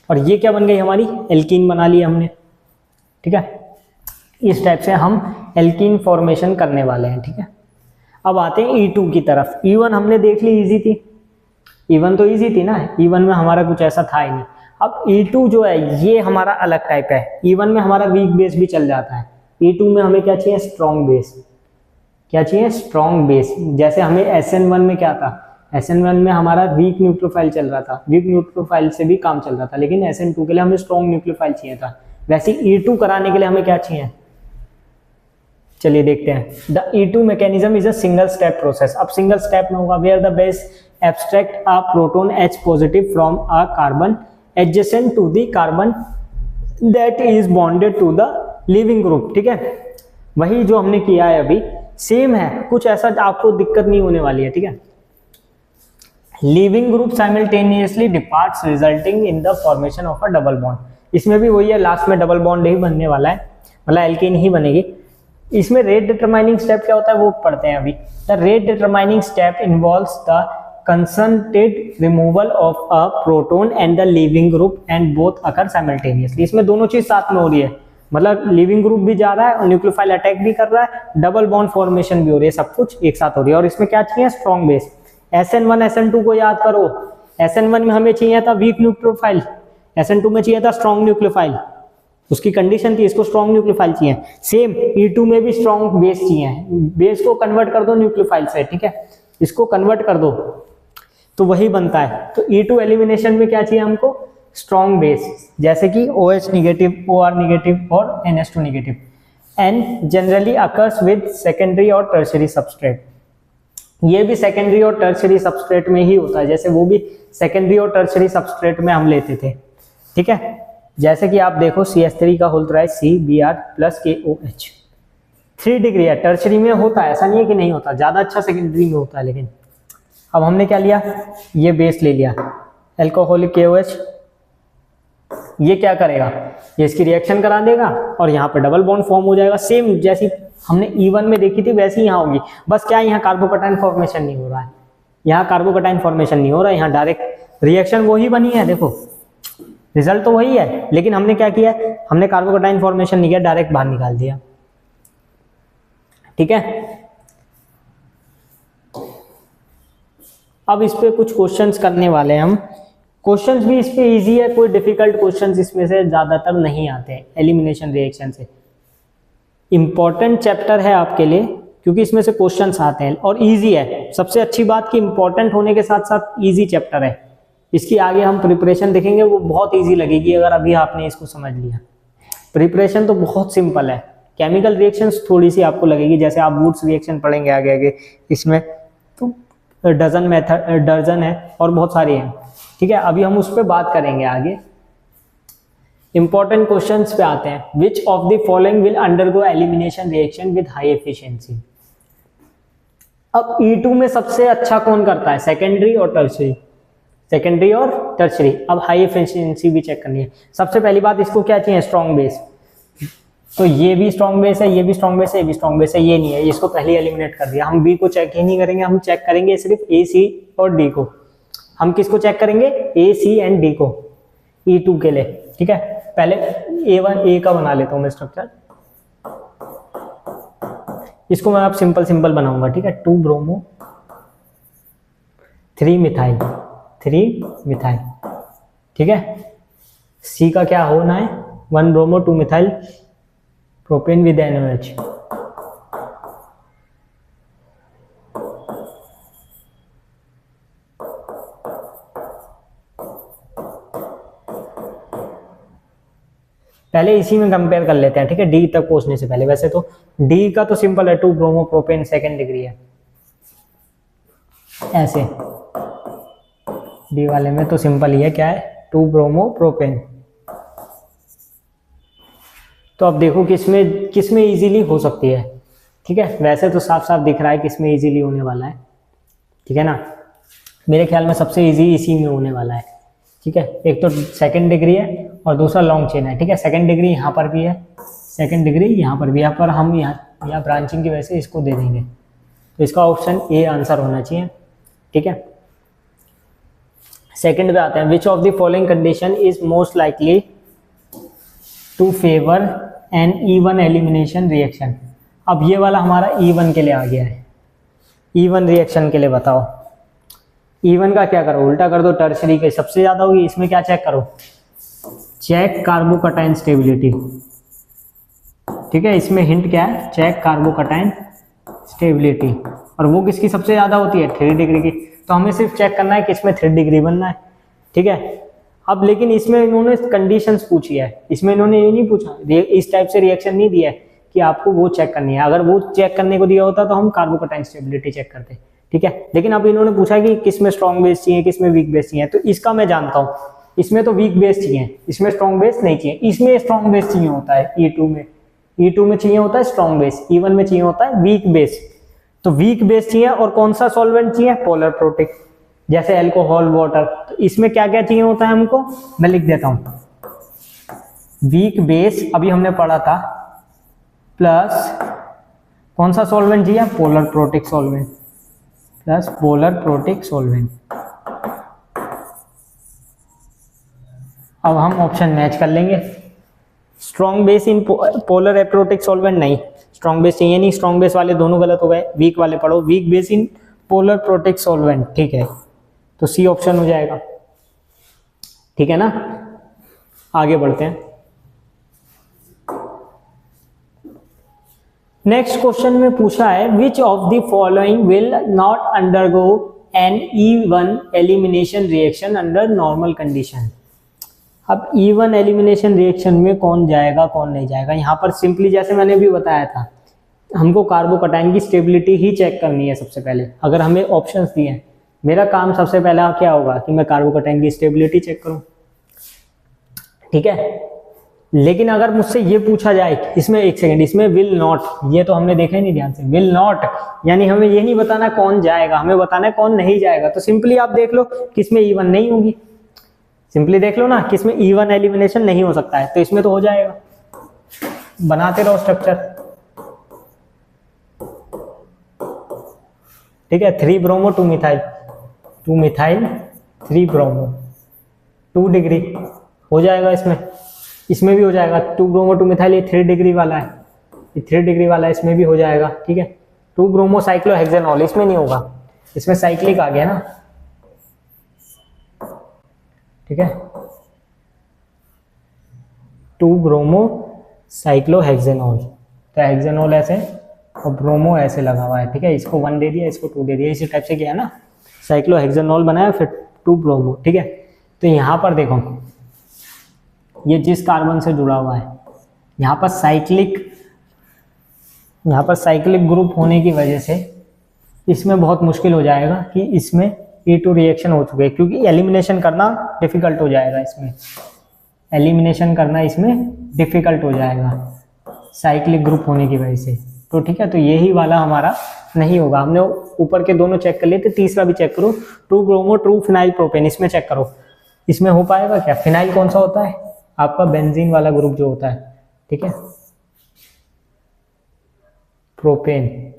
Speaker 1: और ये क्या बन गई हमारी, एल्कीन बना ली हमने, ठीक है। इस टाइप से हम एल्कीन फॉर्मेशन करने वाले हैं, ठीक है। अब आते हैं E2 की तरफ। E1 हमने देख ली, इजी थी, E1 तो इजी थी ना, E1 में हमारा कुछ ऐसा था ही नहीं। अब E2 जो है ये हमारा अलग टाइप है। E1 में हमारा वीक बेस भी चल जाता है, E2 में हमें क्या चाहिए, स्ट्रॉन्ग बेस। क्या चाहिए, स्ट्रॉन्ग बेस। जैसे हमें SN1 में क्या था, SN1 में हमारा वीक न्यूक्लियोफाइल चल रहा था, वीक न्यूक्लियोफाइल से भी काम चल रहा था, लेकिन SN2 के लिए हमें स्ट्रॉन्ग न्यूक्लियोफाइल चाहिए था। वैसे E2 कराने के लिए हमें क्या चाहिए, चलिए देखते हैं। The E2 mechanism is a single step process. अब सिंगल स्टेप में होगा, where the base abstract a proton H positive from a carbon adjacent to the carbon that is bonded to the leaving group, ठीक है। वही जो हमने किया है अभी सेम है, कुछ ऐसा आपको दिक्कत नहीं होने वाली है, ठीक है। Leaving group simultaneously departs resulting in the formation of a double bond. इसमें भी वही है, लास्ट में डबल बॉन्ड ही बनने वाला है, मतलब एल्कीन ही बनेगी। इसमें रेट डिटरमाइनिंग स्टेप क्या होता है वो पढ़ते हैं अभी। The rate determining step involves the concentrated removal of a proton and the leaving group and both occur simultaneously. इसमें दोनों चीज साथ में हो रही है, मतलब लिविंग ग्रुप भी जा रहा है और न्यूक्लियोफाइल अटैक भी कर रहा है, डबल बॉन्ड फॉर्मेशन भी हो रही है, सब कुछ एक साथ हो रही है। और इसमें क्या चाहिए, स्ट्रॉन्ग बेस। SN1 SN2 को याद करो, SN1 में हमें चाहिए था वीक न्यूक्लियोफाइल, SN2 में चाहिए था स्ट्रॉन्ग न्यूक्लियोफाइल। उसकी कंडीशन थी इसको स्ट्रॉन्ग न्यूक्लियोफाइल चाहिए। सेम E2 में भी स्ट्रॉन्ग बेस चाहिए, बेस को कन्वर्ट कर दो न्यूक्लियोफाइल से, ठीक है, इसको कन्वर्ट कर दो तो वही बनता है। तो E2 एलिमिनेशन में क्या चाहिए हमको, स्ट्रॉन्ग बेस, जैसे कि OH निगेटिव, OR निगेटिव और NH2 negative. And generally occurs with secondary और टर्शियरी सबस्ट्रेट। ये भी सेकेंडरी और टर्शियरी सबस्ट्रेट में ही होता है, जैसे वो भी सेकेंडरी और टर्शियरी सबस्ट्रेट में हम लेते थे, ठीक है। जैसे कि आप देखो CH3 का होल है CBr + KOH, 3 डिग्री है, टर्शियरी में होता है, ऐसा नहीं है कि नहीं होता, ज्यादा अच्छा सेकेंडरी में होता है। लेकिन अब हमने क्या लिया, ये बेस ले लिया एल्कोहलिक KOH, ये क्या करेगा, ये इसकी रिएक्शन करा देगा और यहाँ पे डबल बॉन्ड फॉर्म हो जाएगा। सेम जैसी हमने E1 में देखी थी वैसी यहाँ होगी, बस क्या यहाँ कार्बोकैटायन फॉर्मेशन नहीं हो रहा है, यहाँ कार्बोकैटायन फॉर्मेशन नहीं हो रहा है, यहाँ डायरेक्ट रिएक्शन वही बनी है, देखो रिजल्ट तो वही है, लेकिन हमने क्या किया, हमने कार्बोकैटायन फॉर्मेशन नहीं किया, डायरेक्ट बाहर निकाल दिया, ठीक है। अब इस पे कुछ क्वेश्चंस करने वाले हैं हम। क्वेश्चंस भी इस पे इजी है, कोई डिफिकल्ट क्वेश्चंस इसमें से ज्यादातर नहीं आते हैं एलिमिनेशन रिएक्शन से। इंपॉर्टेंट चैप्टर है आपके लिए क्योंकि इसमें से क्वेश्चंस आते हैं और इजी है। सबसे अच्छी बात कि इंपॉर्टेंट होने के साथ साथ इजी चैप्टर है, इसकी आगे हम प्रिपरेशन देखेंगे वो बहुत इजी लगेगी अगर अभी आपने इसको समझ लिया। प्रिपरेशन तो बहुत सिंपल है, केमिकल रिएक्शंस थोड़ी सी आपको लगेगी, जैसे आप वुड्स रिएक्शन पढ़ेंगे आगे आगे, इसमें तो डजन है और बहुत सारी हैं, ठीक है। अभी हम उस पर बात करेंगे आगे। इंपॉर्टेंट क्वेश्चंस पे आते हैं। Which of the following will undergo elimination reaction with high efficiency. अब E2 में सबसे अच्छा कौन करता है, सेकेंडरी और टर्शियरी, सेकेंडरी और टर्शियरी। अब हाई एफिशिएंसी भी चेक करनी है। सबसे पहली बात इसको क्या चाहिए, स्ट्रॉन्ग बेस, तो ये भी स्ट्रॉन्ग बेस है, ये भी स्ट्रॉन्ग बेस है, ये भी स्ट्रॉन्ग बेस है, ये नहीं है, इसको पहले एलिमिनेट कर दिया। हम बी को चेक ही नहीं करेंगे, हम चेक करेंगे सिर्फ ए, सी और डी को। हम किसको चेक करेंगे, ए, सी एंड डी को E2 के लिए, ठीक है। पहले ए का बना लेता हूं मैं स्ट्रक्चर, इसको मैं आप सिंपल बनाऊंगा, ठीक है। 2 ब्रोमो 3 मिथाइल, 3 मिथाइल, ठीक है। सी का क्या होना है, 1 bromo 2 methyl propane with NaOH। पहले इसी में कंपेयर कर लेते हैं, ठीक है, डी तक पहुंचने से पहले। वैसे तो डी का तो सिंपल है, 2 ब्रोमो प्रोपेन सेकेंड डिग्री है, ऐसे। डी वाले में तो सिंपल ही है, क्या है, 2 ब्रोमो प्रोपेन। तो अब देखो किसमें इजीली हो सकती है, ठीक है। वैसे तो साफ साफ दिख रहा है किसमें इजीली होने वाला है, ठीक है ना। मेरे ख्याल में सबसे इजी इसी में होने वाला है, ठीक है। एक तो सेकंड डिग्री है और दूसरा लॉन्ग चेन है, ठीक है। सेकंड डिग्री यहाँ पर भी है, सेकंड डिग्री यहाँ पर भी, यहाँ पर हम यहाँ ब्रांचिंग की वजह से इसको दे देंगे। तो इसका ऑप्शन ए आंसर होना चाहिए, ठीक है। सेकंड पे आते हैं, which of the following condition is most likely to favour an E one elimination reaction. अब ये वाला हमारा E1 के लिए आ गया है, E1 रिएक्शन के लिए बताओ। E1 का क्या करो, उल्टा कर दो, टर्शरी के सबसे ज्यादा होगी। इसमें क्या चेक करो, चेक कार्बोकटाइन स्टेबिलिटी, ठीक है। इसमें हिंट क्या है, चेक कार्बोकटाइन स्टेबिलिटी, और वो किसकी सबसे ज्यादा होती है, 3 डिग्री की। तो हमें सिर्फ चेक करना है कि इसमें 3 डिग्री बनना है, ठीक है। अब लेकिन इसमें इन्होंने कंडीशंस पूछी है, इसमें इन्होंने ये नहीं पूछा, इस टाइप से रिएक्शन नहीं दिया है कि आपको वो चेक करनी है। अगर वो चेक करने को दिया होता तो हम कार्बोकटाइन स्टेबिलिटी चेक करते, ठीक है। लेकिन अब इन्होंने पूछा कि किसमें स्ट्रॉन्ग बेस चाहिए, किसमें वीक बेस चाहिए। तो इसका मैं जानता हूँ, इसमें तो वीक बेस चाहिए, इसमें स्ट्रॉन्ग बेस नहीं चाहिए। इसमें स्ट्रॉन्ग बेस चाहिए होता है E2 में, E2 में चाहिए होता है स्ट्रॉन्ग बेस, E1 में चाहिए होता है वीक बेस। तो वीक बेस चाहिए, और कौन सा सॉल्वेंट चाहिए, पोलर प्रोटिक, जैसे अल्कोहल, वाटर। तो इसमें क्या क्या चाहिए होता है हमको, मैं लिख देता हूं। वीक बेस अभी हमने पढ़ा था, प्लस कौन सा सॉल्वेंट चाहिए, polar protic solvent, plus polar protic solvent. अब हम ऑप्शन मैच कर लेंगे। Strong base in polar aprotic solvent, नहीं, स्ट्रॉन्ग बेस चाहिए नहीं, स्ट्रॉन्ग बेस वाले दोनों गलत हो गए। वीक वाले पढ़ो, weak base in polar protic solvent, ठीक है। तो सी ऑप्शन हो जाएगा, ठीक है ना। आगे बढ़ते हैं। नेक्स्ट क्वेश्चन में पूछा है, which of the following will not undergo an E1 elimination reaction under normal condition. अब E1 एलिमिनेशन रिएक्शन में कौन जाएगा कौन नहीं जाएगा। यहाँ पर सिंपली जैसे मैंने भी बताया था, हमको कार्बोकटाइन की स्टेबिलिटी ही चेक करनी है सबसे पहले। अगर हमें ऑप्शंस दिए हैं, मेरा काम सबसे पहला क्या होगा कि मैं कार्बोकटाइन की स्टेबिलिटी चेक करूं, ठीक है। लेकिन अगर मुझसे ये पूछा जाए, इसमें एक सेकंड, इसमें विल नॉट, ये तो हमने देखा ही नहीं ध्यान से। विल नॉट यानी हमें ये नहीं बताना कौन जाएगा, हमें बताना है कौन नहीं जाएगा। तो सिंपली आप देख लो किसमें E1 नहीं होगी, सिंपली देख लो ना किसमें E1 एलिमिनेशन नहीं हो सकता है, तो इसमें तो हो जाएगा। बनाते रहो स्ट्रक्चर, ठीक है। 3 bromo 2 methyl, 2 methyl 3 bromo, 2 degree हो जाएगा। इसमें भी हो जाएगा, 2 ब्रोमो 2 मिथाइल, ये 3 डिग्री वाला है, ये 3 डिग्री वाला है, इसमें भी हो जाएगा, ठीक है। 2 ब्रोमो साइक्लोहेक्सेनॉल, इसमें नहीं होगा, इसमें साइक्लिक आ गया ना, ठीक है। 2 ब्रोमो साइक्लोहेक्सेनॉल, तो हेक्सेनॉल ऐसे और ब्रोमो ऐसे लगा हुआ है, ठीक है। इसको 1 दे दिया, इसको 2 दे दिया, इसी टाइप से किया ना, साइक्लोहेक्सेनॉल बनाया, फिर 2 ब्रोमो, ठीक है। तो यहाँ पर देखो, ये जिस कार्बन से जुड़ा हुआ है, यहाँ पर साइक्लिक ग्रुप होने की वजह से इसमें बहुत मुश्किल हो जाएगा कि इसमें E2 रिएक्शन हो चुके हैं, क्योंकि एलिमिनेशन करना डिफिकल्ट हो जाएगा, इसमें एलिमिनेशन करना इसमें डिफिकल्ट हो जाएगा साइक्लिक ग्रुप होने की वजह से। तो ठीक है, तो यही वाला हमारा नहीं होगा। हमने ऊपर के दोनों चेक कर लिए थे, तीसरा भी चेक करो, 2 ब्रोमो 2 फिनाइल प्रोपेन, इसमें चेक करो, इसमें हो पाएगा क्या। फिनाइल कौन सा होता है, आपका बेंजीन वाला ग्रुप जो होता है, ठीक है, प्रोपेन।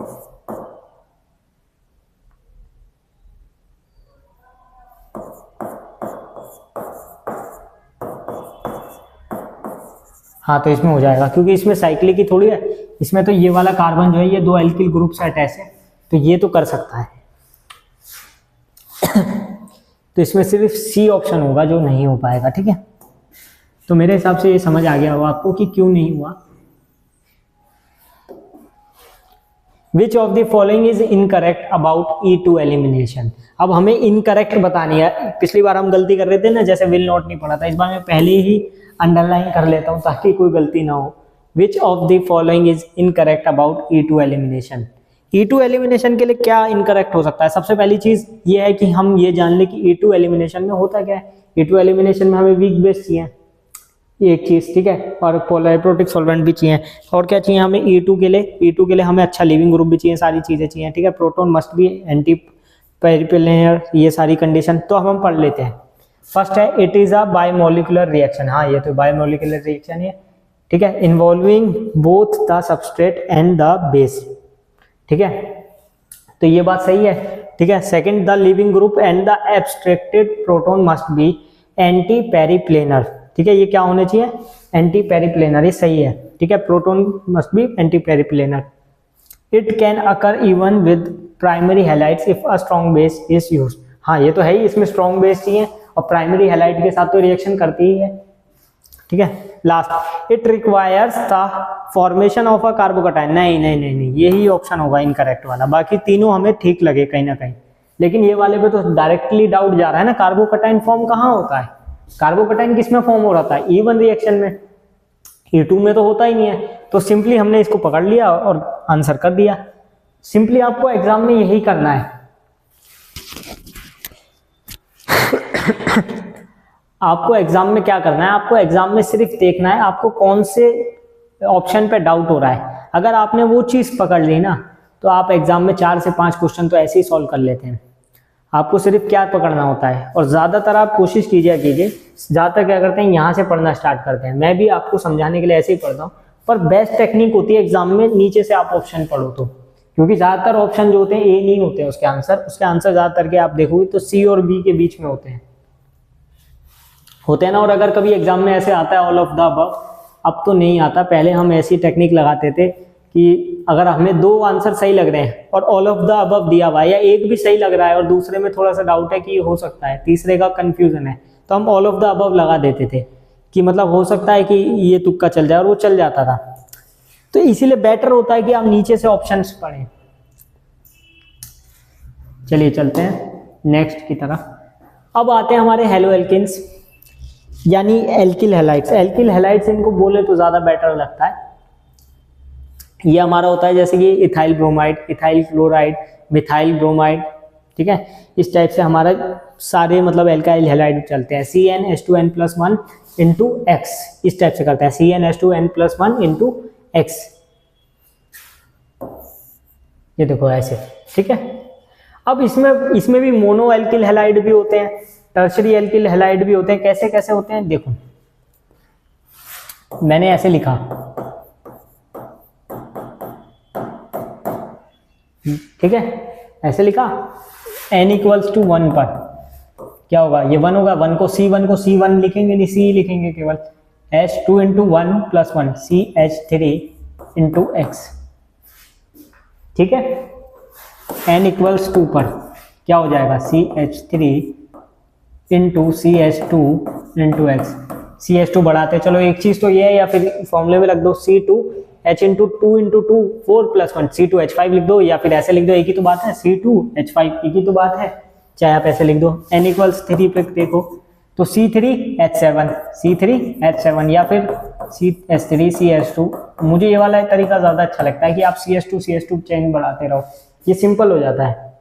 Speaker 1: हाँ, तो इसमें हो जाएगा, क्योंकि इसमें साइक्लिक ही थोड़ी है, इसमें तो ये वाला कार्बन जो है ये 2 एल्किल ग्रुप से अटैच है, तो ये तो कर सकता है। तो इसमें सिर्फ सी ऑप्शन होगा जो नहीं हो पाएगा, ठीक है। तो मेरे हिसाब से ये समझ आ गया होगा आपको कि क्यों नहीं हुआ। Which of the following is incorrect about E2 elimination? अब हमें इनकरेक्ट बतानी है। पिछली बार हम गलती कर रहे थे ना, जैसे विल नॉट नहीं पढ़ा था, इस बार मैं पहले ही अंडरलाइन कर लेता हूं ताकि कोई गलती ना हो। Which of the following is incorrect about E2 elimination? E2 elimination के लिए क्या इनकरेक्ट हो सकता है? सबसे पहली चीज ये है कि हम ये जान ले कि E2 एलिमिनेशन में होता क्या है। E2 एलिमिनेशन में हमें वीक बेस चाहिए, ये एक चीज, ठीक है, और पोलैरिप्रोटिक सॉल्वेंट भी चाहिए। और क्या चाहिए हमें E2 के लिए? E2 के लिए हमें अच्छा लिविंग ग्रुप भी चाहिए, सारी चीजें चाहिए, ठीक है। प्रोटॉन मस्ट बी एंटी पेरिपेलेयर, ये सारी कंडीशन तो हम पढ़ लेते हैं। फर्स्ट है it is a bimolecular reaction. हाँ, ये तो बायोमोलिकुलर रिएक्शन है, ठीक है, involving both the substrate and the base, ठीक है, तो ये बात सही है, ठीक है। Second, the leaving group and the abstracted proton must be anti periplanar, ठीक है, ये क्या होने चाहिए? एंटी पेरिप्लेनर, ये सही है, ठीक है। Proton must be anti periplanar. It can occur even with primary halides if a strong base is used. हाँ, ये तो है ही, इसमें स्ट्रॉन्ग बेस चाहिए और प्राइमरी हैलाइड के साथ तो रिएक्शन करती ही है, ठीक है। Last, it requires the formation of a carbocation. नहीं नहीं नहीं नहीं, यही ऑप्शन होगा इनकरेक्ट वाला। बाकी तीनों हमें ठीक लगे कहीं ना कहीं, लेकिन ये वाले पे तो डायरेक्टली डाउट जा रहा है ना। कार्बोकैटायन फॉर्म कहाँ होता है? कार्बोकैटायन किस में फॉर्म हो रहा था? E1 रिएक्शन में, E2 में तो होता ही नहीं है। तो सिंपली हमने इसको पकड़ लिया और आंसर कर दिया। सिंपली आपको एग्जाम में यही करना है। आपको एग्जाम में क्या करना है? आपको एग्जाम में सिर्फ देखना है आपको कौन से ऑप्शन पे डाउट हो रहा है। अगर आपने वो चीज पकड़ ली ना, तो आप एग्जाम में 4 से 5 क्वेश्चन तो ऐसे ही सॉल्व कर लेते हैं। आपको सिर्फ क्या पकड़ना होता है, और ज्यादातर आप कोशिश कीजिए, ज्यादातर क्या करते हैं, यहाँ से पढ़ना स्टार्ट करते हैं। मैं भी आपको समझाने के लिए ऐसे ही पढ़ता हूँ, पर बेस्ट टेक्निक होती है एग्जाम में नीचे से आप ऑप्शन पढ़ो तो, क्योंकि ज्यादातर ऑप्शन जो होते हैं ए नहीं होते हैं उसके आंसर ज्यादातर के आप देखोगे तो सी और बी के बीच में होते हैं ना। और अगर कभी एग्जाम में ऐसे आता है ऑल ऑफ द अबव, अब तो नहीं आता, पहले हम ऐसी टेक्निक लगाते थे कि अगर हमें 2 आंसर सही लग रहे हैं और ऑल ऑफ द अबव दिया हुआ है, या एक भी सही लग रहा है और दूसरे में थोड़ा सा डाउट है कि हो सकता है, तीसरे का कंफ्यूजन है, तो हम ऑल ऑफ द अबव लगा देते थे कि मतलब हो सकता है कि ये तुक्का चल जाए, और वो चल जाता था। तो इसीलिए बेटर होता है कि आप नीचे से ऑप्शंस पढ़ें। चलिए चलते हैं नेक्स्ट की तरफ। अब आते हैं हमारे हेलो एल्किन्स, यानी एल्किल हैलाइड्स। एल्किल हैलाइड्स इनको बोले तो ज्यादा बेटर लगता है। ये हमारा होता है जैसे कि ethyl bromide, ethyl chloride, methyl bromide, ठीक है, इस टाइप से हमारा सारे मतलब एल्काइल हैलाइड चलते हैं। CnH2n+1 इंटू एक्स, इस टाइप से करते हैं, CnH2n+1 इंटू एक्स, ये देखो ऐसे, ठीक है। अब इसमें भी मोनो एल्किल हैलाइड भी होते हैं, टर्शरी एल्किल हैलाइड भी होते हैं। कैसे कैसे होते हैं देखो, मैंने ऐसे लिखा, ठीक है, ऐसे लिखा, n = 1 पर क्या होगा, ये 1 होगा, 1 को C1 लिखेंगे नहीं, C लिखेंगे केवल, H2 × 1+1 CH3 × X, ठीक है। n = 2 पर क्या हो जाएगा, CH3 × CH2 × X। CH2 बढ़ाते चलो, एक चीज तो ये है, या फिर फॉर्मूले में रख दो C2H × 2 × 2 4+1 C2H5 लिख दो, या फिर ऐसे लिख दो, एक ही तो बात है, C2H5 एक ही तो बात है, चाहे आप ऐसे लिख दो। n = 3 पे देखो तो C3H7 या फिर CH3 CH2। मुझे ये वाला तरीका ज्यादा अच्छा लगता है कि आप CH2 चेन बढ़ाते रहो, ये सिंपल हो जाता है।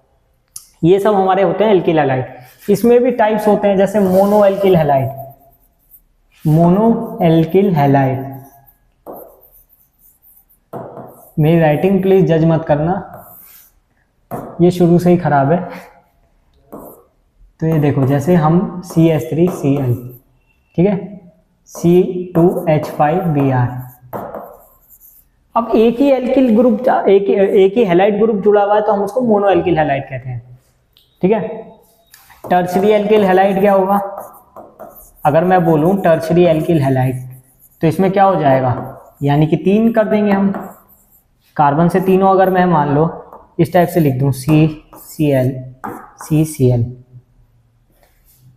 Speaker 1: ये सब हमारे होते हैं एल्किल हैलाइड। इसमें भी टाइप्स होते हैं, जैसे मोनो एल्किल हैलाइड, मेरी राइटिंग प्लीज जज मत करना, ये शुरू से ही खराब है। तो ये देखो, जैसे हम CH3Cl, ठीक है, C2H5Br। अब एक ही एल्किल ग्रुप, एक ही हैलाइड ग्रुप जुड़ा हुआ है तो हम उसको मोनो एल्किल हैलाइड कहते हैं, ठीक है। टर्शरी एल्किल हैलाइड क्या होगा, अगर मैं बोलूं टर्शरी एल्किल हैलाइड तो इसमें क्या हो जाएगा, यानी कि 3 कर देंगे हम, कार्बन से तीनों अगर मैं मान लो इस टाइप से लिख दूं CCl,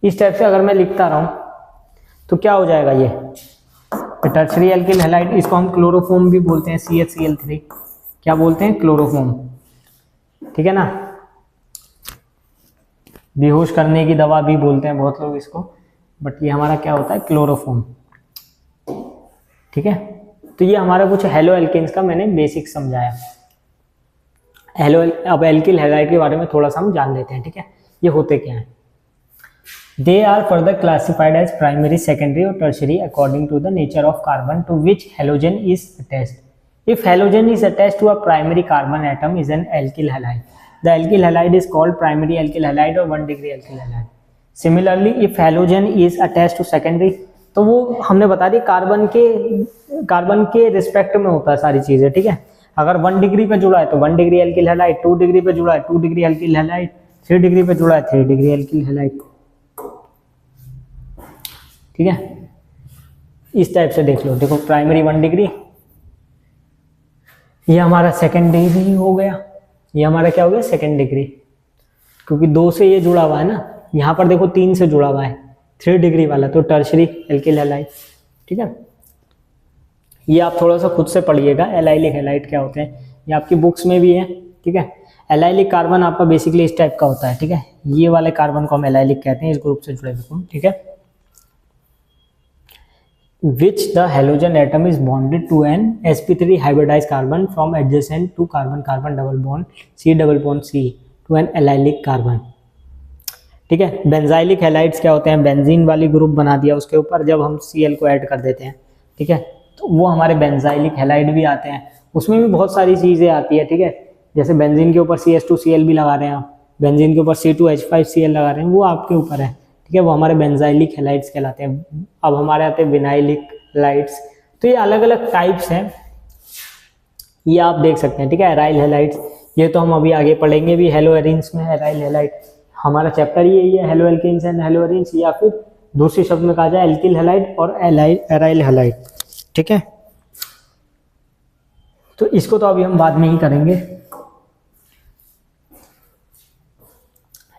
Speaker 1: इस टाइप से अगर मैं लिखता रहूं तो क्या हो जाएगा ये टर्शरी एल्किल हैलाइड, इसको हम क्लोरोफॉर्म भी बोलते हैं, CHCl3 क्या बोलते हैं, क्लोरोफॉर्म, ठीक है ना, बेहोश करने की दवा भी बोलते हैं बहुत लोग इसको, बट ये हमारा क्या होता है, क्लोरोफॉर्म, ठीक है। तो ये हमारा कुछ हेलो एल्केन्स का मैंने बेसिक समझाया। हेलो, अब एल्किल हैलाइड के बारे में थोड़ा सा हम जान लेते हैं, ठीक है, ये होते क्या हैं। They are further classified as primary, secondary or tertiary according to the nature of carbon to which halogen is attached. If halogen is attached to a primary carbon atom is an alkyl halide. The alkyl halide is called primary alkyl halide or 1-degree alkyl halide. Similarly, if halogen is attached to secondary, तो वो हमने बता दी carbon के respect में होता है सारी चीजें, ठीक है। अगर 1 डिग्री पे जुड़ा है तो 1 डिग्री एल्किल हैलाइड, 2 डिग्री पे जुड़ा है 2 डिग्री एल्किल हैलाइड, 3 डिग्री पे जुड़ा है 3 डिग्री एल्किल हैलाइड, ठीक है। इस टाइप से देख लो, देखो प्राइमरी 1 डिग्री, ये हमारा सेकेंड डिग्री हो गया, ये हमारा क्या हो गया, सेकेंड डिग्री, क्योंकि 2 से ये जुड़ा हुआ है ना, यहाँ पर देखो 3 से जुड़ा हुआ है, 3 डिग्री वाला, तो टर्शरी एल्किल हैलाइड, ठीक है। ये आप थोड़ा सा खुद से पढ़िएगा एलाइलिक हैलाइड क्या होते हैं, ये आपकी बुक्स में भी है, ठीक है। एलाइलिक कार्बन आपका बेसिकली इस टाइप का होता है, ठीक है, ये वाले कार्बन को हम एलाइलिक कहते हैं, इस ग्रुप से जुड़े हुए, ठीक है। Which the halogen atom is bonded to an sp3 hybridized carbon from adjacent to carbon-carbon double bond C to an allylic carbon, ठीक है। बेंजाइलिक हैलाइड्स क्या होते हैं, बेंजीन वाली ग्रुप बना दिया उसके ऊपर जब हम Cl को ऐड कर देते हैं, ठीक है, तो वो हमारे बेंजाइलिक हैलाइड भी आते हैं, उसमें भी बहुत सारी चीज़ें आती है, ठीक है। जैसे बेंजीन के ऊपर CH2Cl भी लगा रहे हैं आप, बेंजीन के ऊपर C2H5Cl लगा रहे हैं, वो आपके ऊपर है, ठीक है, वो हमारे बेंजाइलिक हैलाइड्स कहलाते हैं। अब हमारे आते हैं विनाइलिक हैलाइड्स, तो ये अलग अलग टाइप्स हैं, ये आप देख सकते हैं, ठीक है। एराइल हैलाइड्स, ये तो हम अभी आगे पढ़ेंगे भी, हेलो एरिन्स में एराइल हैलाइड, हमारा चैप्टर यही है, haloalkanes and haloarenes, या फिर दूसरे शब्द में कहा जाए एल्किल हैलाइड और एराइल हैलाइड, ठीक है। तो इसको तो अभी हम बाद में ही करेंगे,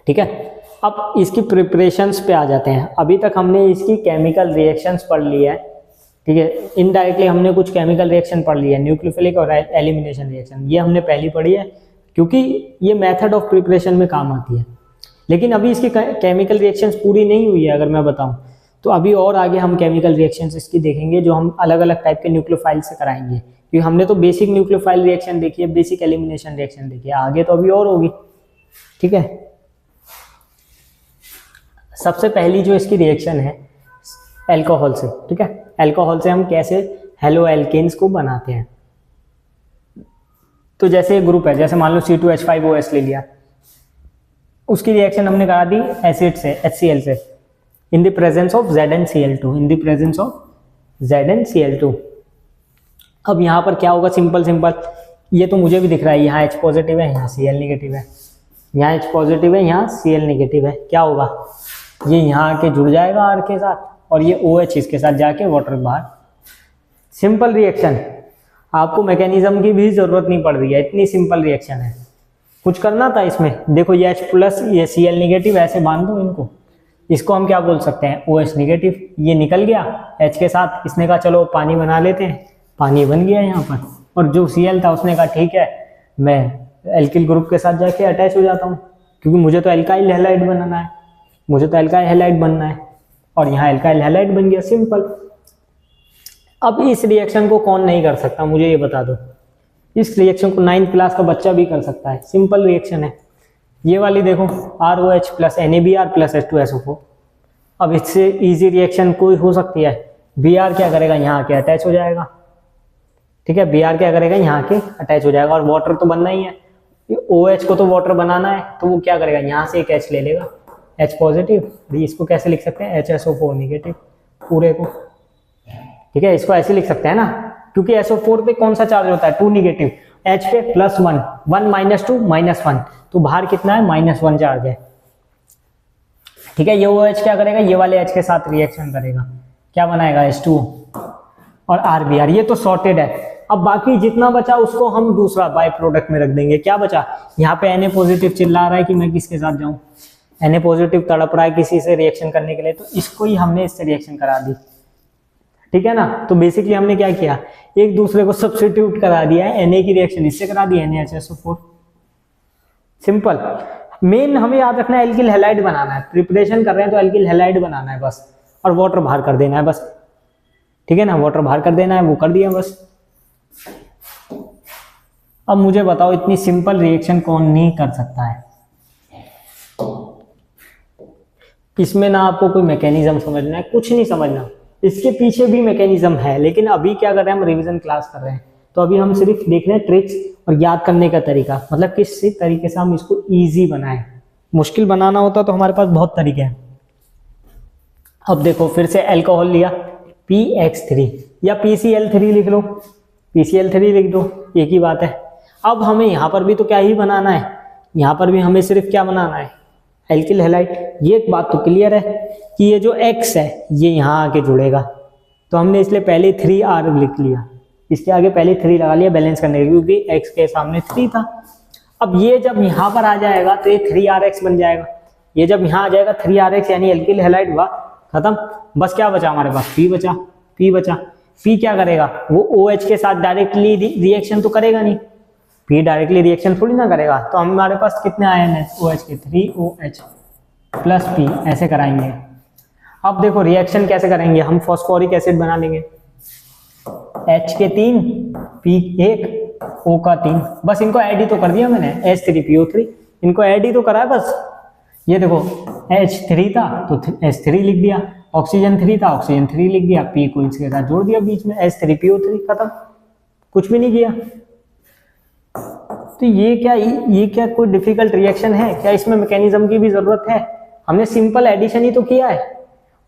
Speaker 1: ठीक है। अब इसकी प्रिपरेशंस पे आ जाते हैं। अभी तक हमने इसकी केमिकल रिएक्शंस पढ़ ली है, ठीक है, इनडायरेक्टली हमने कुछ केमिकल रिएक्शन पढ़ ली है, न्यूक्लियोफिलिक और एलिमिनेशन रिएक्शन, ये हमने पहली पढ़ी है क्योंकि ये मेथड ऑफ प्रिपरेशन में काम आती है। लेकिन अभी इसकी केमिकल रिएक्शंस पूरी नहीं हुई है, अगर मैं बताऊं तो अभी और आगे हम केमिकल रिएक्शंस इसकी देखेंगे, जो हम अलग अलग टाइप के न्यूक्लियोफाइल से कराएंगे, क्योंकि हमने तो बेसिक न्यूक्लियोफाइल रिएक्शन देखी है, बेसिक एलिमिनेशन रिएक्शन देखी है, आगे तो अभी और होगी, ठीक है। सबसे पहली जो इसकी रिएक्शन है अल्कोहल से, ठीक है, अल्कोहल से हम कैसे हेलो एल्केन्स को बनाते हैं। तो जैसे एक ग्रुप है, जैसे मान लो C2H5OH ले लिया, उसकी रिएक्शन हमने करा दी एसिड से, HCl से, इन the presence of ZnCl2, in the presence of ZnCl2। अब यहाँ पर क्या होगा, सिंपल, ये तो मुझे भी दिख रहा है, यहाँ H पॉजिटिव है, यहाँ Cl नेगेटिव है, यहाँ H पॉजिटिव है, यहाँ Cl नेगेटिव है, क्या होगा, ये यहाँ आके जुड़ जाएगा R के साथ, और ये OH इसके साथ जाके वाटर बाहर। सिंपल रिएक्शन, आपको मैकेनिज्म की भी जरूरत नहीं पड़ रही है, इतनी सिंपल रिएक्शन है। कुछ करना था इसमें, देखो ये H+, ये Cl नेगेटिव, ऐसे बांध दो इनको, इसको हम क्या बोल सकते हैं, OH नेगेटिव, ये निकल गया H के साथ, इसने कहा चलो पानी बना लेते हैं, पानी बन गया यहाँ पर, और जो Cl था उसने कहा ठीक है मैं एल्किल ग्रुप के साथ जाके अटैच हो जाता हूँ, क्योंकि मुझे तो एल्काइल हैलाइड बनाना है, मुझे तो एल्काइल हैलाइड बनना है, और यहाँ एल्काइल हैलाइड बन गया, सिंपल। अब इस रिएक्शन को कौन नहीं कर सकता, मुझे ये बता दो। इस रिएक्शन को 9th क्लास का बच्चा भी कर सकता है, सिंपल रिएक्शन है। ये वाली देखो ROH + NaBr + H2SO4। अब इससे इजी रिएक्शन कोई हो सकती है, Br क्या करेगा, यहाँ आके अटैच हो जाएगा, ठीक है, Br क्या करेगा, यहाँ आके अटैच हो जाएगा, और वाटर तो बनना ही है, OH को तो वाटर बनाना है, तो वो क्या करेगा, यहाँ से एक H ले लेगा, H पॉजिटिव, इसको कैसे लिख सकते हैं, HSO4 नेगेटिव पूरे को, ठीक है, इसको ऐसे लिख सकते हैं ना, क्योंकि SO4 पे कौन सा चार्ज होता है, 2 नेगेटिव, H पे +1, 1 - 2 -1, तो बाहर कितना है, -1 चार्ज है, ठीक है। ये OH क्या करेगा, ये वाले H के साथ रिएक्शन करेगा, क्या बनाएगा, H2O और RBr, ये तो सॉर्टेड है। अब बाकी जितना बचा उसको हम दूसरा बाय प्रोडक्ट में रख देंगे, क्या बचा, यहाँ पे Na पॉजिटिव चिल्ला रहा है कि मैं किसके साथ जाऊं, Na पॉजिटिव तड़प रहा है किसी से रिएक्शन करने के लिए, तो इसको ही हमने इससे रिएक्शन करा दी, ठीक है ना। तो बेसिकली हमने क्या किया, एक दूसरे को सब्स्टिट्यूट करा दिया है, Na की रिएक्शन इससे करा दी NaHSO4, सिंपल। मेन हमें याद रखना है एल्किल हैलाइड बनाना है, प्रिपरेशन कर रहे हैं तो एल्किल हैलाइड बनाना है बस, और वाटर बाहर कर देना है बस, ठीक है ना, वाटर बाहर कर देना है, वो कर दिया बस। अब मुझे बताओ इतनी सिंपल रिएक्शन कौन नहीं कर सकता है। इसमें ना आपको कोई मैकेनिज्म समझना है, कुछ नहीं समझना, इसके पीछे भी मैकेनिज्म है, लेकिन अभी क्या कर रहे हैं, हम रिवीजन क्लास कर रहे हैं, तो अभी हम सिर्फ देख रहे हैं ट्रिक्स और याद करने का तरीका, मतलब किस तरीके से हम इसको इजी बनाएं। मुश्किल बनाना होता तो हमारे पास बहुत तरीके हैं। अब देखो फिर से अल्कोहल लिया PX3 या PCl3 लिख लो, PCl3 लिख दो, एक ही बात है। अब हमें यहाँ पर भी तो क्या ही बनाना है, यहाँ पर भी हमें सिर्फ क्या बनाना है, एल्किल हैलाइड। ये एक बात तो क्लियर है कि ये जो X है ये यहाँ आके जुड़ेगा, तो हमने इसलिए पहले 3R लिख लिया, इसके आगे पहले 3 लगा लिया बैलेंस करने के लिए, क्योंकि X के सामने 3 था। अब ये जब यहाँ पर आ जाएगा तो ये 3RX बन जाएगा, ये जब यहाँ आ जाएगा 3RX यानी एल्किल हैलाइड हुआ, खत्म। बस क्या बचा हमारे पास, P बचा, P बचा। P क्या करेगा, वो OH के साथ डायरेक्टली रिएक्शन तो करेगा नहीं, P डायरेक्टली रिएक्शन थोड़ी ना करेगा, तो हमारे पास कितने आए हैं OH के, 3OH प्लस P, ऐसे कराएंगे। अब देखो रिएक्शन कैसे करेंगे, हम फॉस्फोरिक एसिड बना लेंगे, H के 3, P 1, O का 3, बस इनको ऐड ही तो कर दिया मैंने, H3PO3, इनको ऐड ही तो करा है बस। ये देखो H3 था तो H3 लिख दिया, ऑक्सीजन 3 था ऑक्सीजन 3 लिख दिया, P को इसके साथ जोड़ दिया बीच में, H3PO3, खत्म, कुछ भी नहीं किया। तो ये क्या कोई डिफिकल्ट रिएक्शन है क्या, इसमें मैकेनिज्म की भी जरूरत है? हमने सिंपल एडिशन ही तो किया है,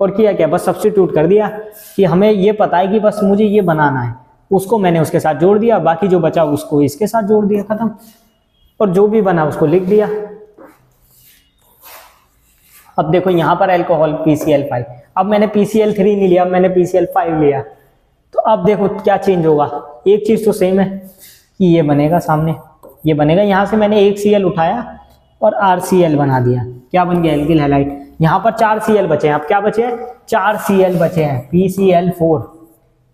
Speaker 1: और किया क्या, बस सब्स्टिट्यूट कर दिया कि हमें ये पता है कि बस मुझे ये बनाना है, उसको मैंने उसके साथ जोड़ दिया, बाकी जो बचा उसको इसके साथ जोड़ दिया, खत्म, और जो भी बना उसको लिख दिया। अब देखो यहाँ पर अल्कोहल PCl5, अब मैंने PCl3 नहीं लिया, मैंने PCl5 लिया, तो अब देखो क्या चेंज होगा, एक चीज तो सेम है कि ये बनेगा सामने, ये बनेगा, यहाँ से मैंने एक Cl उठाया और RCl बना दिया, क्या बन गया, एल्किल हैलाइड। यहाँ पर 4 Cl बचे हैं, अब क्या बचे हैं, 4 Cl बचे हैं, PCl4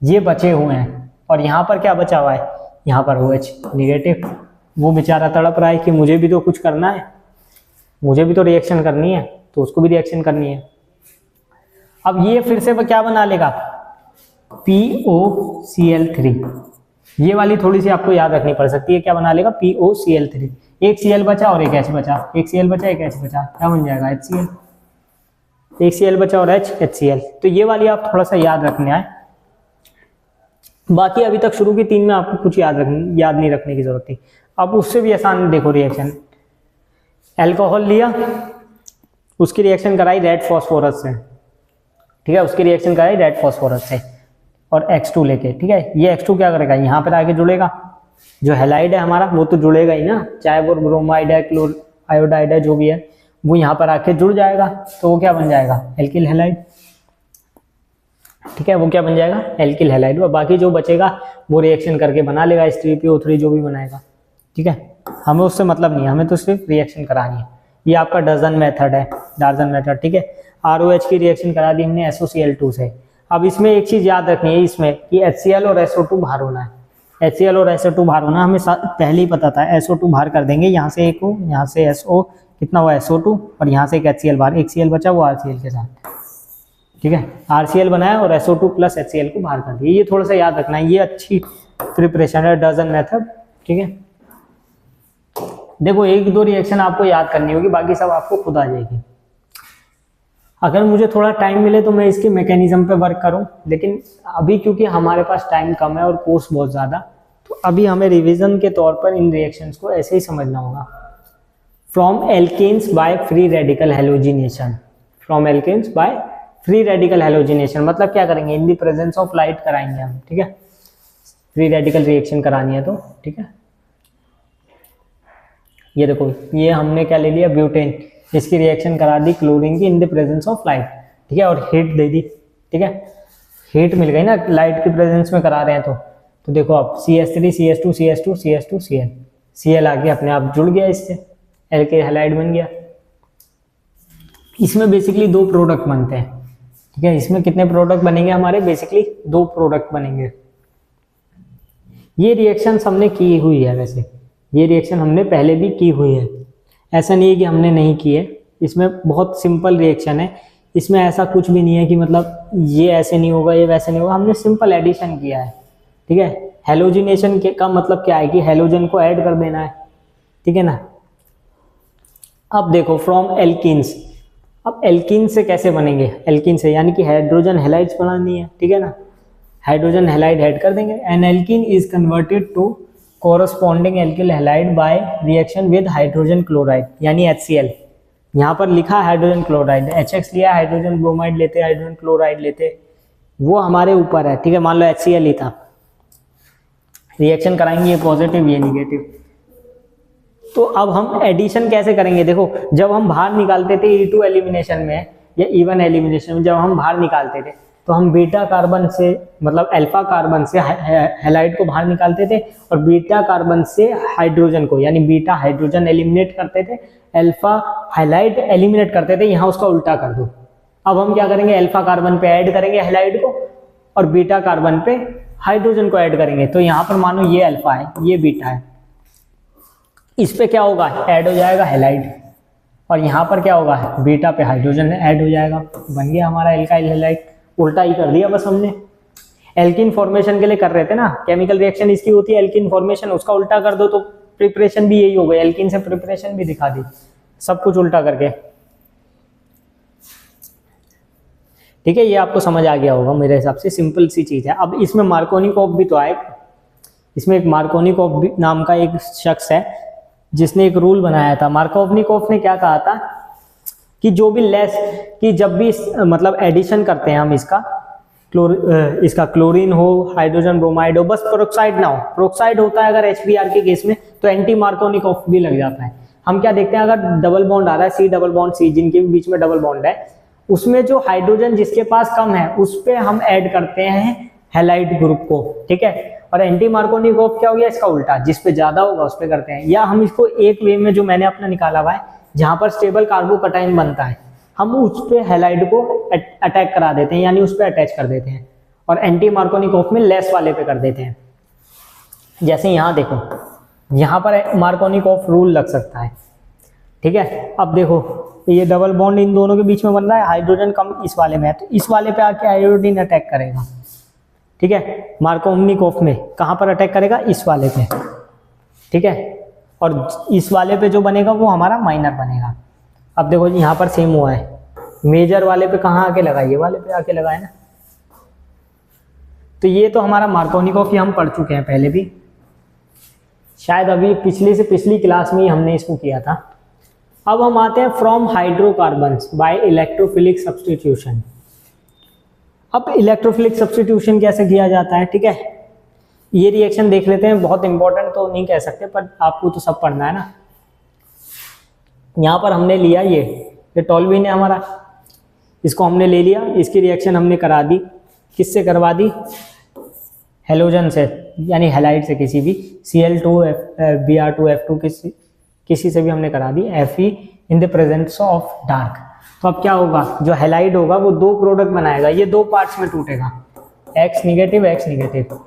Speaker 1: ये बचे हुए हैं, और यहाँ पर क्या बचा हुआ है, यहाँ पर OH निगेटिव, वो बेचारा तड़प रहा है कि मुझे भी तो कुछ करना है, मुझे भी तो रिएक्शन करनी है, तो उसको भी रिएक्शन करनी है। अब ये फिर से क्या बना लेगा, POCl3, ये वाली थोड़ी सी आपको याद रखनी पड़ सकती है, क्या बना लेगा, POCl3, एक Cl बचा और एक H बचा, एक Cl बचा एक H बचा, क्या बन जाएगा, HCl, एक Cl बचा और HCl, तो ये वाली आप थोड़ा सा याद रखने आए। बाकी अभी तक शुरू की 3 में आपको कुछ याद नहीं रखने की जरूरत थी। अब उससे भी आसान देखो रिएक्शन, अल्कोहल लिया, उसकी रिएक्शन कराई रेड फॉस्फोरस से, ठीक है, उसकी रिएक्शन कराई रेड फॉस्फोरस से, और X2 लेके, ठीक है, ये X2 क्या करेगा, यहाँ पर आके जुड़ेगा, जो हैलाइड है हमारा वो तो जुड़ेगा ही ना, चाहे वो ब्रोमाइड है, आयोडाइड है, जो भी है वो यहाँ पर आके जुड़ जाएगा, तो वो क्या बन जाएगा, एल्किल हैलाइड, ठीक है, वो क्या बन जाएगा, एल्किल हैलाइड। और बाकी जो बचेगा वो रिएक्शन करके बना लेगा H3PO3 जो भी बनाएगा, ठीक है, हमें उससे मतलब नहीं है, हमें तो सिर्फ रिएक्शन करानी है। ये आपका डजन मेथड है, डार्जन मेथड, ठीक है। ROH की रिएक्शन करा दी हमने SOCl2 से। अब इसमें एक चीज याद रखनी है इसमें कि HCl और SO2 बाहर होना है, HCl और SO2 बाहर होना हमें पहले ही पता था, SO2 बाहर कर देंगे, यहाँ से एक हो, यहाँ से SO, कितना हुआ SO2, और यहाँ से एक HCl बाहर, एक Cl बचा वो RCl के साथ, ठीक है, RCl बनाया और SO2 प्लस HCl को बाहर कर दिया, ये थोड़ा सा याद रखना है, ये अच्छी प्रिपरेशन है, डजन मेथड, ठीक है। देखो 1-2 रिएक्शन आपको याद करनी होगी, बाकी सब आपको खुद आ जाएगी। अगर मुझे थोड़ा टाइम मिले तो मैं इसके मैकेनिज्म पे वर्क करूं, लेकिन अभी क्योंकि हमारे पास टाइम कम है और कोर्स बहुत ज़्यादा, तो अभी हमें रिवीजन के तौर पर इन रिएक्शंस को ऐसे ही समझना होगा। From alkanes by free radical halogenation, from alkanes by free radical halogenation मतलब क्या करेंगे, in the presence of light कराएंगे हम, ठीक है, फ्री रेडिकल रिएक्शन करानी है तो, ठीक है। ये देखो ये हमने क्या ले लिया, ब्यूटेन, इसकी रिएक्शन करा दी क्लोरीन की इन द प्रेजेंस ऑफ लाइट, ठीक है, और हीट दे दी, ठीक है, हीट मिल गई ना, लाइट की प्रेजेंस में करा रहे हैं तो देखो अब CH3 CH2 CH2 CH2 Cl, Cl आगे अपने आप जुड़ गया इससे, एल्किल हैलाइड बन गया, इसमें बेसिकली 2 प्रोडक्ट बनते हैं, ठीक है। इसमें कितने प्रोडक्ट बनेंगे हमारे, बेसिकली 2 प्रोडक्ट बनेंगे। ये रिएक्शन हमने की हुई है, वैसे ये रिएक्शन हमने पहले भी की हुई है, ऐसा नहीं है कि हमने नहीं की है। इसमें बहुत सिंपल रिएक्शन है, इसमें ऐसा कुछ भी नहीं है कि मतलब ये ऐसे नहीं होगा ये वैसे नहीं होगा, हमने सिंपल एडिशन किया है, ठीक है। हेलोजिनेशन का मतलब क्या है कि हेलोजन को ऐड कर देना है, ठीक है ना। अब देखो फ्रॉम एल्कीन्स, अब एल्कीन से कैसे बनेंगे, एल्कीन से यानी कि हाइड्रोजन हैलाइड्स बनानी है, ठीक है ना। हाइड्रोजन हैलाइड ऐड कर देंगे। An alkene is converted to corresponding alkyl halide by reaction with hydrogen chloride यानी HCl। यहाँ पर लिखा हाइड्रोजन क्लोराइड, HX लिया, हाइड्रोजन ब्रोमाइड लेते, हाइड्रोजन क्लोराइड लेते, वो हमारे ऊपर है, ठीक है। मान लो HCl ही था, रिएक्शन कराएंगे, ये पॉजिटिव ये निगेटिव। तो अब हम एडिशन कैसे करेंगे, देखो जब हम बाहर निकालते थे E2 एलिमिनेशन में या E1 एलिमिनेशन में, जब हम बाहर निकालते थे तो हम बीटा कार्बन से मतलब अल्फा कार्बन से हैलाइड को बाहर निकालते थे और बीटा कार्बन से हाइड्रोजन को यानी बीटा हाइड्रोजन एलिमिनेट करते थे, अल्फा हैलाइड एलिमिनेट करते थे। यहाँ उसका उल्टा कर दो। अब हम क्या करेंगे, अल्फा कार्बन पे ऐड करेंगे हैलाइड को और बीटा कार्बन पे हाइड्रोजन को ऐड करेंगे। तो यहाँ पर मानो ये अल्फा है ये बीटा है, इस पे क्या होगा, ऐड हो जाएगा हैलाइड, और यहाँ पर क्या होगा, बीटा पे हाइड्रोजन ऐड हो जाएगा, बन गया हमारा एल्काइल हैलाइड। उल्टा ही कर दिया बस हमने। एल्किन फॉर्मेशन के लिए कर रहे थे ना, केमिकल रिएक्शन इसकी होती है एल्किन फॉर्मेशन, उसका उल्टा कर दो तो प्रिपरेशन भी यही हो गई, एल्किन से प्रिपरेशन भी दिखा दी, सब कुछ उल्टा करके, ठीक है। ये आपको समझ आ गया होगा मेरे हिसाब से, सिंपल सी चीज है। अब इसमें मार्कोनिकॉफ भी तो आए, इसमें एक मार्कोनिकॉफ नाम का एक शख्स है जिसने एक रूल बनाया था। मार्कोनिकॉफ ने क्या कहा था कि जो भी लेस कि जब भी मतलब एडिशन करते हैं हम इसका क्लोरीन हो, हाइड्रोजन ब्रोमाइड हो, बस पेरोक्साइड ना हो। पेरोक्साइड होता है अगर HBr के केस में तो एंटी मार्कोनिकॉफ भी लग जाता है। हम क्या देखते हैं, अगर डबल बॉन्ड आ रहा है C डबल बॉन्ड C, जिनके बीच में डबल बॉन्ड है, उसमें जो हाइड्रोजन जिसके पास कम है उस पे हम ऐड करते हैं हैलाइड ग्रुप को, ठीक है। और एंटी मार्कोनिकॉफ क्या हो गया, इसका उल्टा, जिस पे ज्यादा होगा उस पे करते हैं। या हम इसको एक वे में जो मैंने अपना निकाला हुआ है, जहां पर स्टेबल कार्बोकटाइन बनता है, हम उस पे हैलाइड को अटैक करा देते हैं यानी उस पे अटैच कर देते हैं, और एंटी मार्कोनिकॉफ में लेस वाले पे कर देते हैं। जैसे यहाँ देखो, यहाँ पर मार्कोनिकॉफ रूल लग सकता है, ठीक है। अब देखो ये डबल बॉन्ड इन दोनों के बीच में बन रहा है, हाइड्रोजन कम इस वाले में है, तो इस वाले पे आके आयोडीन अटैक करेगा, ठीक है। मार्कोनिकॉफ में कहाँ पर अटैक करेगा, इस वाले पे, ठीक है। और इस वाले पे जो बनेगा वो हमारा माइनर बनेगा। अब देखो यहाँ पर सेम हुआ है, मेजर वाले पे कहाँ आके लगा, ये वाले पे आके लगा है ना। तो ये तो हमारा मार्कोनिकॉफ हम पढ़ चुके हैं पहले भी, शायद अभी पिछली से पिछली क्लास में ही हमने इसको किया था। अब हम आते हैं from hydrocarbons by electrophilic substitution. अब इलेक्ट्रोफिलिक सब्स्टिट्यूशन कैसे किया जाता है, ठीक है। ये रिएक्शन देख लेते हैं, बहुत इंपॉर्टेंट तो नहीं कह सकते पर आपको तो सब पढ़ना है ना। यहाँ पर हमने लिया ये टॉल्यूइन है हमारा, इसको हमने ले लिया, इसकी रिएक्शन हमने करा दी, किससे करवा दी, हेलोजन से यानी हैलाइड से, किसी भी Cl2 Br2F2 किसी से भी हमने करा दी, Fe in the presence of dark. तो अब क्या होगा, जो हैलाइड होगा वो 2 प्रोडक्ट बनाएगा, ये 2 पार्ट्स में टूटेगा, X नेगेटिव X नेगेटिव।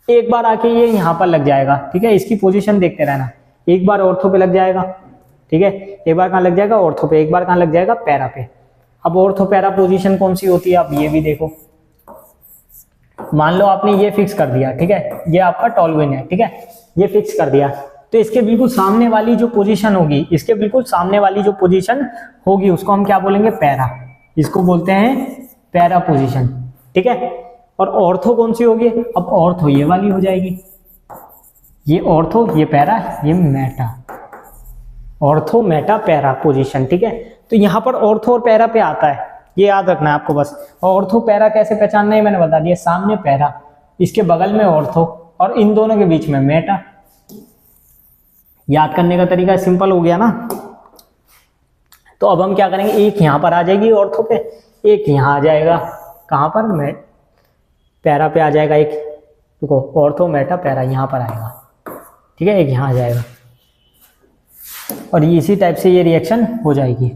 Speaker 1: एक बार आके ये यहाँ पर लग जाएगा, ठीक है। इसकी पोजीशन देखते रहना, एक बार ऑर्थो पे लग जाएगा, ठीक है। एक बार कहाँ लग जाएगा, ऑर्थो पे, एक बार कहाँ लग जाएगा, पैरा पे। अब ऑर्थो पैरा पोजीशन कौन सी होती है, आप ये भी देखो। मान लो आपने ये फिक्स कर दिया, ठीक है, ये आपका टॉल्यूइन है, ठीक है, ये फिक्स कर दिया, तो इसके बिल्कुल सामने वाली जो पोजीशन होगी, इसके बिल्कुल सामने वाली जो पोजीशन होगी उसको हम क्या बोलेंगे, पैरा, इसको बोलते हैं पैरा पोजीशन, ठीक है। और ऑर्थो कौन सी होगी, अब ऑर्थो ये वाली हो जाएगी, ये ऑर्थो, ये पैरा, ये Meta, ortho Meta para position, ठीक है। तो यहाँ पर ऑर्थो और पैरा पे आता है, ये याद रखना है आपको बस। ऑर्थो पैरा कैसे पहचानना है मैंने बता दिया, सामने पैरा, इसके बगल में ऑर्थो, और इन दोनों के बीच में मेटा। याद करने का तरीका सिंपल हो गया ना। तो अब हम क्या करेंगे, एक यहाँ पर आ जाएगी ऑर्थो पे, एक यहाँ आ जाएगा, कहाँ पर, पैरा पे आ जाएगा एक, देखो ऑर्थो मेटा पैरा यहाँ पर आएगा, ठीक है, एक यहाँ आ जाएगा, और इसी टाइप से ये रिएक्शन हो जाएगी।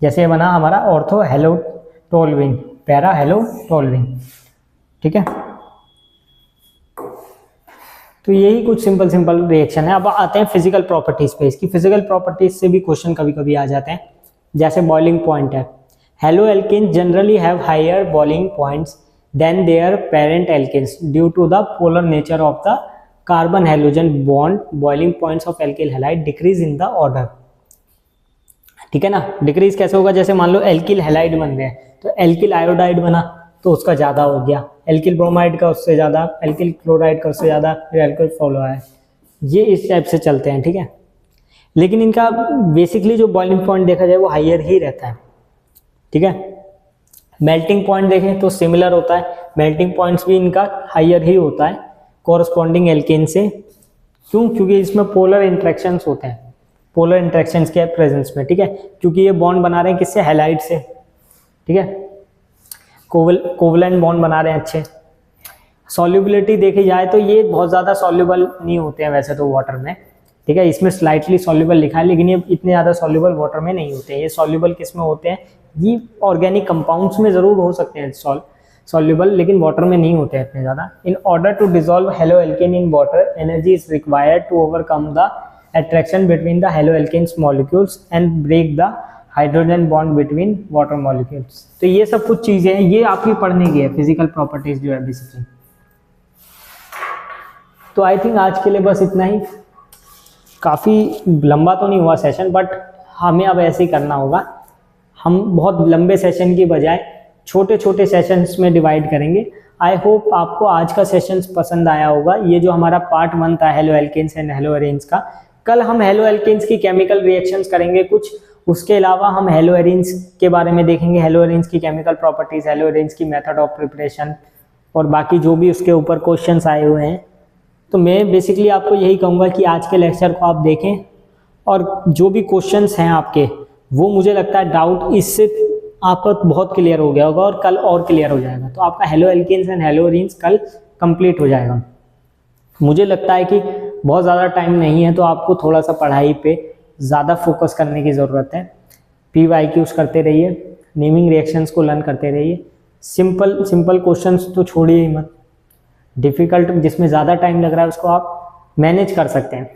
Speaker 1: जैसे ये बना हमारा ऑर्थो हेलो टोल्विन, पैरा हेलो टोल्विन, ठीक है। तो यही कुछ सिंपल रिएक्शन है। अब आते हैं फिजिकल प्रॉपर्टीज पे। इसकी फिजिकल प्रॉपर्टीज से भी क्वेश्चन कभी कभी आ जाते हैं, जैसे बॉइलिंग पॉइंट है। Haloalkane generally have higher boiling points than their parent alkanes due to the polar nature of the carbon halogen bond. Boiling points of alkyl halide decrease in the order, ठीक है ना। Decrease कैसे होगा, जैसे मान लो alkyl halide बन रहे हैं तो एल्किल आयोडाइड बना तो उसका ज़्यादा हो गया, एल्किल ब्रोमाइड का उससे ज़्यादा, एल्किल क्लोराइड का उससे ज़्यादा, फिर एल्किल फ्लोराइड, ये इस टाइप से चलते हैं, ठीक है। लेकिन इनका बेसिकली जो बॉइलिंग पॉइंट देखा जाए वो हाइयर ही रहता है, ठीक है। मेल्टिंग पॉइंट देखें तो सिमिलर होता है, मेल्टिंग पॉइंट्स भी इनका हाइयर ही होता है कोरस्पॉन्डिंग एल्केन से। क्यों? क्योंकि इसमें पोलर इंट्रैक्शंस होते हैं, पोलर इंट्रैक्शंस के प्रेजेंस में, ठीक है। क्योंकि ये बॉन्ड बना रहे हैं किससे, हैलाइड से, ठीक है। कोवलेंट बॉन्ड बना रहे हैं अच्छे। सॉल्युबिलिटी देखी जाए तो ये बहुत ज़्यादा सॉल्युबल नहीं होते हैं वैसे तो वाटर में, ठीक है। इसमें स्लाइटली सॉल्युबल लिखा है लेकिन ये इतने ज़्यादा सॉल्युबल वाटर में नहीं होते हैं। ये सॉल्युबल किस में होते हैं, ये ऑर्गेनिक कंपाउंड्स में ज़रूर हो सकते हैं सॉल्युबल, लेकिन वाटर में नहीं होते हैं इतने ज़्यादा। In order to dissolve haloalkane in water, energy is required to overcome the attraction between the haloalkanes molecules and break the hydrogen bond between water molecules। तो ये सब कुछ चीजें हैं, ये आपकी पढ़ने की है फिजिकल प्रॉपर्टीज जो है बेसिकली। तो आई थिंक आज के लिए बस इतना ही। काफ़ी लंबा तो नहीं हुआ सेशन, बट हमें अब ऐसे ही करना होगा। हम बहुत लंबे सेशन की बजाय छोटे छोटे सेशंस में डिवाइड करेंगे। आई होप आपको आज का सेशन पसंद आया होगा। ये जो हमारा पार्ट 1 था haloalkanes and haloarenes का, कल हम हेलो एल्केन्स की केमिकल रिएक्शंस करेंगे कुछ, उसके अलावा हम हेलो एरेन्स के बारे में देखेंगे, हेलो एरेन्स की केमिकल प्रॉपर्टीज, हेलो एरेन्स की मेथड ऑफ प्रिपरेशन और बाकी जो भी उसके ऊपर क्वेश्चंस आए हुए हैं। तो मैं बेसिकली आपको यही कहूँगा कि आज के लेक्चर को आप देखें और जो भी क्वेश्चंस हैं आपके, वो मुझे लगता है डाउट इससे आपका बहुत क्लियर हो गया होगा और कल और क्लियर हो जाएगा। तो आपका haloalkanes and haloarenes कल कंप्लीट हो जाएगा। मुझे लगता है कि बहुत ज़्यादा टाइम नहीं है, तो आपको थोड़ा सा पढ़ाई पे ज़्यादा फोकस करने की ज़रूरत है। PYQs करते रहिए, नेमिंग रिएक्शंस को लर्न करते रहिए। सिंपल क्वेश्चंस तो छोड़िए ही मत, डिफ़िकल्ट जिसमें ज़्यादा टाइम लग रहा है उसको आप मैनेज कर सकते हैं,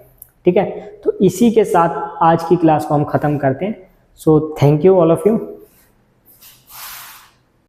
Speaker 1: ठीक है। तो इसी के साथ आज की क्लास को हम ख़त्म करते हैं। So thank you all of you.